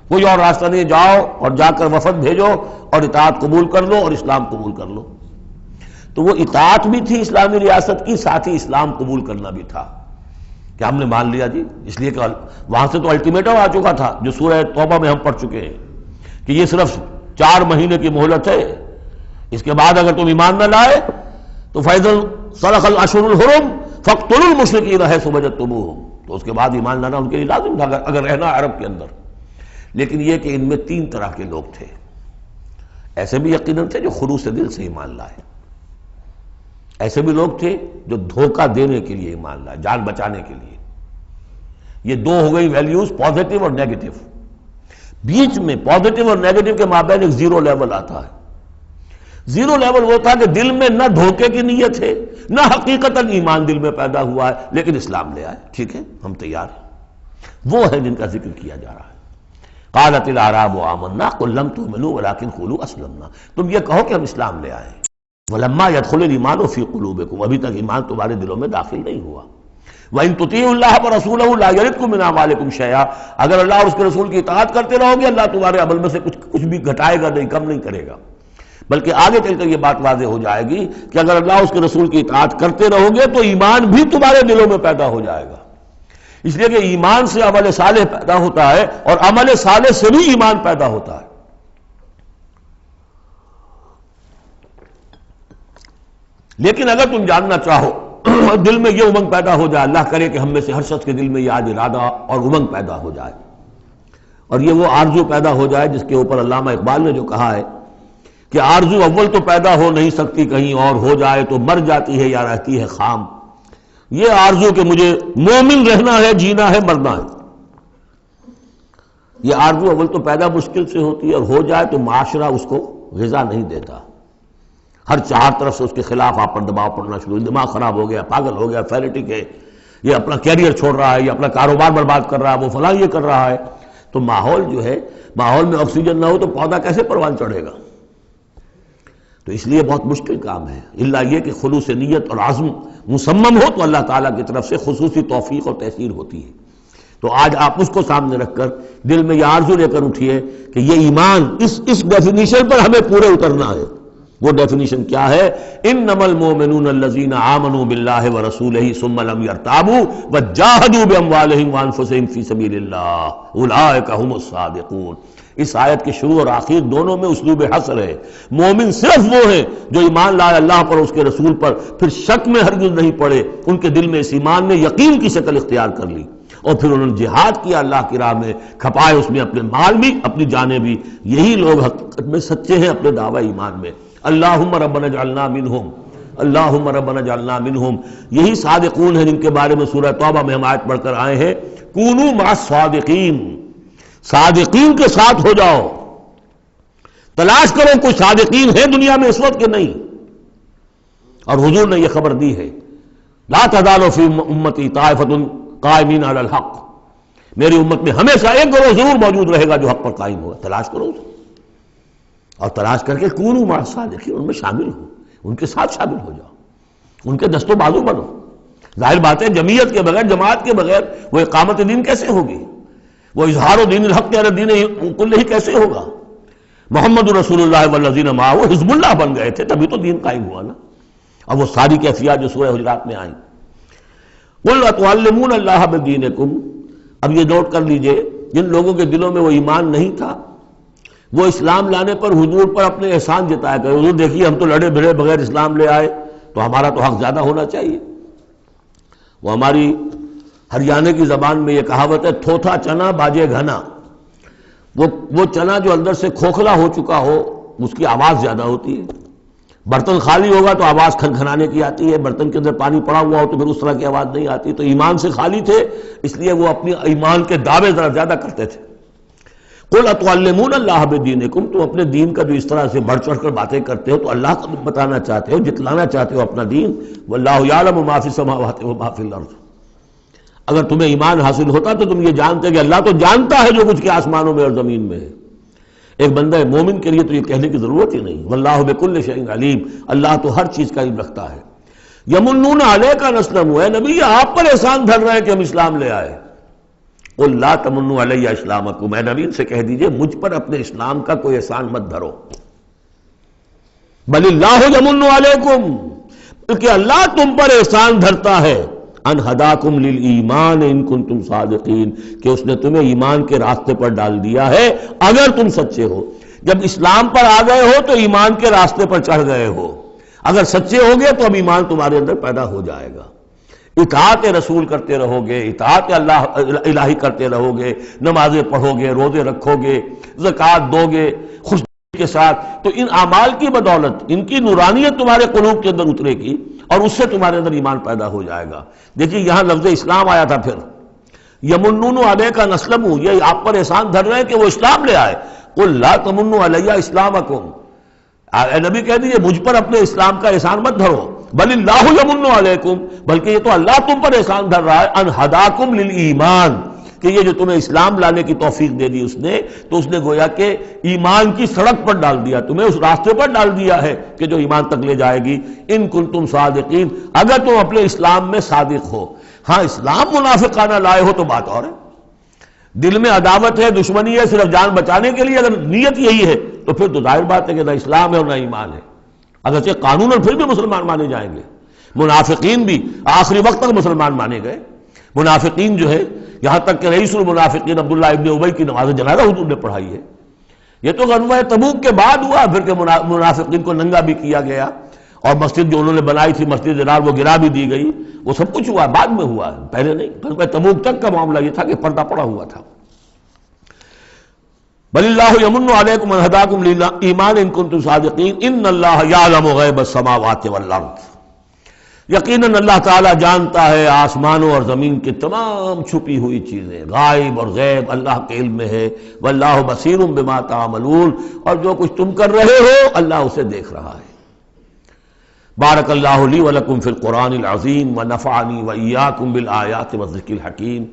کوئی اور راستہ نہیں. جاؤ اور جا کر وفد بھیجو اور اطاعت قبول کر لو اور اسلام قبول کر لو. تو وہ اطاعت بھی تھی اسلامی ریاست کی، ساتھ ہی اسلام قبول کرنا بھی تھا کہ ہم نے مان لیا جی. اس لیے کہ وہاں سے تو الٹیمیٹم آ چکا تھا جو سورہ توبہ میں ہم پڑھ چکے ہیں کہ یہ صرف 4 مہینے کی مہلت ہے، اس کے بعد اگر تم ایمان نہ لائے تو فَإِذَا انْسَلَخَ الْأَشْهُرُ الْحُرُمُ فَاقْتُلُوا الْمُشْرِكِينَ حَيْثُ وَجَدتُّمُوهُمْ. تو اس کے بعد ایمان لانا ان کے لیے لازم تھا اگر رہنا عرب کے اندر. لیکن یہ کہ ان میں 3 طرح کے لوگ تھے. ایسے بھی یقیناً تھے جو خلوص دل سے ایمان لائے، ایسے بھی لوگ تھے جو دھوکہ دینے کے لیے ایمان لائے، جان بچانے کے لیے. یہ 2 ہو گئی ویلیوز، پازیٹو اور نیگیٹو. بیچ میں پازیٹو اور نیگیٹو کے مابین ایک زیرو لیول آتا ہے. زیرو لیول وہ تھا کہ دل میں نہ دھوکے کی نیت ہے نہ حقیقتاً ایمان دل میں پیدا ہوا ہے، لیکن اسلام لے آئے. ٹھیک ہے، ہم تیار ہیں. وہ ہے جن کا ذکر کیا جا رہا ہے. قالت الاعراب آمنا قل لم تؤمنوا ولكن قولوا اسلمنا. تم یہ کہو کہ ہم اسلام لے آئے. ولما يدخل الايمان في قلوبكم، ابھی تک ایمان تمہارے دلوں میں داخل نہیں ہوا. وَإِن تُطِيعُوا اللَّهَ وَرَسُولَهُ لَا يَلِدْكُم مِّنْ أَعْمَالِكُم شَيْئًا. اگر اللہ اور اس کے رسول کی اطاعت کرتے رہو گے اللہ تمہارے عمل میں سے کچھ بھی گھٹائے گا نہیں، کم نہیں کرے گا. بلکہ آگے چل کر یہ بات واضح ہو جائے گی کہ اگر اللہ اور اس کے رسول کی اطاعت کرتے رہو گے تو ایمان بھی تمہارے دلوں میں پیدا ہو جائے گا. اس لیے کہ ایمان سے عمل صالح پیدا ہوتا ہے اور عمل صالح سے بھی ایمان پیدا ہوتا ہے. لیکن اگر تم جاننا چاہو دل میں یہ امنگ پیدا ہو جائے، اللہ کرے کہ ہم میں سے ہر شخص کے دل میں یہ آج ارادہ اور امنگ پیدا ہو جائے اور یہ وہ آرزو پیدا ہو جائے جس کے اوپر علامہ اقبال نے جو کہا ہے کہ آرزو اول تو پیدا ہو نہیں سکتی کہیں اور، ہو جائے تو مر جاتی ہے یا رہتی ہے خام. یہ آرزو کہ مجھے مومن رہنا ہے، جینا ہے، مرنا ہے، یہ آرزو اول تو پیدا مشکل سے ہوتی ہے اور ہو جائے تو معاشرہ اس کو غذا نہیں دیتا. ہر 4 طرف سے اس کے خلاف آپ پر دباؤ پڑنا شروع، دماغ خراب ہو گیا، پاگل ہو گیا، فینیٹک ہے، یہ اپنا کیریئر چھوڑ رہا ہے، یہ اپنا کاروبار برباد کر رہا ہے، وہ فلاں یہ کر رہا ہے. تو ماحول جو ہے، ماحول میں آکسیجن نہ ہو تو پودا کیسے پروان چڑھے گا؟ تو اس لیے بہت مشکل کام ہے. الا یہ کہ خلوص نیت اور عزم مصمم ہو تو اللہ تعالیٰ کی طرف سے خصوصی توفیق اور تحصیل ہوتی ہے. تو آج آپ اس کو سامنے رکھ کر دل میں یہ آرزو لے کر اٹھیے کہ یہ ایمان اس ڈیفینیشن پر ہمیں پورے اترنا ہے. وہ ڈیفینیشن کیا ہے؟ انما المؤمنون الذین آمنوا باللہ ورسولہ ثم لم یرتابوا وجاہدوا باموالہم وانفسہم فی سبیل اللہ اولئک هم الصادقون. اس آیت کے شروع اور آخر دونوں میں اسلوب حصر ہے. مومن صرف وہ ہیں جو ایمان لائے اللہ پر، اس کے رسول پر، پھر شک میں ہرگز نہیں پڑے، ان کے دل میں اس ایمان نے یقین کی شکل اختیار کر لی اور پھر انہوں نے جہاد کیا اللہ کی راہ میں، کھپائے اس میں اپنے مال بھی اپنی جانیں بھی. یہی لوگ حقیقت میں سچے ہیں اپنے دعوی ایمان میں. اللہم ربنا اجعلنا منہم، اللہم ربنا اجعلنا منہم، یہی صادقون ہیں جن کے بارے میں سورہ توبہ میں ہم آیت پڑھ کر آئے ہیں، کونوا مع الصادقین، صادقین کے ساتھ ہو جاؤ. تلاش کرو کوئی صادقین ہے دنیا میں اس وقت کہ نہیں. اور حضور نے یہ خبر دی ہے، لا تزال فی امتی طائفۃ قائمین علی الحق، میری امت میں ہمیشہ ایک گروہ ضرور موجود رہے گا جو حق پر قائم ہوگا. تلاش کرو اسے، اور تلاش کر کے کونوا مع الصادقین، ان میں شامل ہو، ان کے ساتھ شامل ہو جاؤ، ان کے دست و بازو بنو. ظاہر بات ہے جمعیت کے بغیر، جماعت کے بغیر وہ اقامت دین کیسے ہوگی؟ وہ اظہار دین الحق علی دین کلہ کیسے ہوگا؟ محمد رسول اللہ والذین معہ حزب اللہ بن گئے تھے، تبھی تو دین قائم ہوا نا. اب وہ ساری کیفیات جو سورہ حجرات میں آئیں. قل اتعلمون اللہ بدینکم، اب یہ نوٹ کر لیجئے، جن لوگوں کے دلوں میں وہ ایمان نہیں تھا وہ اسلام لانے پر حضور پر اپنے احسان جتایا کرے. حضور دیکھیے ہم تو لڑے بھڑے بغیر اسلام لے آئے، تو ہمارا تو حق زیادہ ہونا چاہیے. وہ ہماری ہریانے کی زبان میں یہ کہاوت ہے، تھوتھا چنا باجے گھنا. وہ چنا جو اندر سے کھوکھلا ہو چکا ہو اس کی آواز زیادہ ہوتی ہے. برتن خالی ہوگا تو آواز کھنکھنانے کی آتی ہے، برتن کے اندر پانی پڑا ہوا ہو تو پھر اس طرح کی آواز نہیں آتی. تو ایمان سے خالی تھے اس لیے وہ اپنی ایمان کے دعوے ذرا زیادہ کرتے تھے. قل اتعلمون اللہ بدینکم، تم اپنے دین کا جو اس طرح سے بڑھ چڑھ کر باتیں کرتے ہو تو اللہ کو بتانا چاہتے ہو، جتلانا چاہتے ہو اپنا دین. واللہ یعلم ما فی السماوات و ما فی الارض. اگر تمہیں ایمان حاصل ہوتا تو تم یہ جانتے کہ اللہ تو جانتا ہے جو کچھ کے آسمانوں میں اور زمین میں ہے. ایک بندہ مومن کے لیے تو یہ کہنے کی ضرورت ہی نہیں، واللہ بکل شیء علیم، اللہ تو ہر چیز کا علم رکھتا ہے. یمنون علیک ان اسلموا، اے نبی آپ پر احسان دھر رہے ہیں کہ ہم اسلام لے آئے. قل لا تمنوا علی اسلامکم، اے نبی سے کہہ دیجئے مجھ پر اپنے اسلام کا کوئی احسان مت دھرو. بل اللہ یمن علیکم، بلکہ اللہ تم پر احسان دھرتا ہے، ان ہداکم للایمان ان کنتم صادقین، کہ اس نے تمہیں ایمان کے راستے پر ڈال دیا ہے اگر تم سچے ہو. جب اسلام پر آ گئے ہو تو ایمان کے راستے پر چڑھ گئے ہو. اگر سچے ہو گے تو اب ایمان تمہارے اندر پیدا ہو جائے گا. اطاعت رسول کرتے رہو گے، اطاعت اللہ الہی کرتے رہو گے، نمازیں پڑھو گے، روزے رکھو گے، زکوٰۃ دو گے خوش کے ساتھ، تو ان اعمال کی بدولت ان کی نورانیت تمہارے قلوب کے اندر اترے گی اور اس سے تمہارے اندر ایمان پیدا ہو جائے گا. دیکھیے یہاں لفظ اسلام آیا تھا. پھر یمنون علیک ان اسلموا، یہ آپ پر احسان دھر رہے ہیں کہ وہ اسلام لے آئے. قل لا تمنوا علی اسلامکم، اے نبی کہہ دیجیے مجھ پر اپنے اسلام کا احسان مت دھرو. بل اللہ یمن علیکم، بلکہ یہ تو اللہ تم پر احسان دھر رہا ہے، ان ہداکم للایمان، کہ یہ جو تمہیں اسلام لانے کی توفیق دے دی اس نے، تو اس نے گویا کہ ایمان کی سڑک پر ڈال دیا، تمہیں اس راستے پر ڈال دیا ہے کہ جو ایمان تک لے جائے گی. ان کنتم صادقین، اگر تم اپنے اسلام میں صادق ہو. ہاں اسلام منافقانہ لائے ہو تو بات اور ہے، دل میں عداوت ہے، دشمنی ہے صرف جان بچانے کے لیے، اگر نیت یہی ہے تو پھر تو ظاہر بات ہے کہ نہ اسلام ہے اور نہ ایمان ہے. اگرچہ قانون اور پھر بھی مسلمان مانے جائیں گے. منافقین بھی آخری وقت تک مسلمان مانے گئے. منافقین جو ہے یہاں تک کہ رئیس المنافقین عبداللہ ابن ابی کی نماز جنازہ حضور نے پڑھائی ہے. یہ تو غزوہ تبوک کے بعد ہوا، پھر کہ منافقین کو ننگا بھی کیا گیا اور مسجد جو انہوں نے بنائی تھی مسجد ضرار وہ گرا بھی دی گئی. وہ سب کچھ ہوا بعد میں ہوا، پہلے نہیں. غزوہ تبوک تک کا معاملہ یہ تھا کہ پردہ پڑا ہوا تھا. بل اللہ یمن علیکم ان ہداکم للایمان ان کنتم صادقین ان اللہ یعلم غیب السماوات والارض، یقیناً اللہ تعالیٰ جانتا ہے آسمانوں اور زمین کی تمام چھپی ہوئی چیزیں، غائب اور غیب اللہ کے علم میں ہے. واللہ بصیر بما تعملون، اور جو کچھ تم کر رہے ہو اللہ اسے دیکھ رہا ہے. بارک اللہ لی ولکم فی القرآن العظیم ونفعنی وإیاکم بالآیات والذکر الحکیم.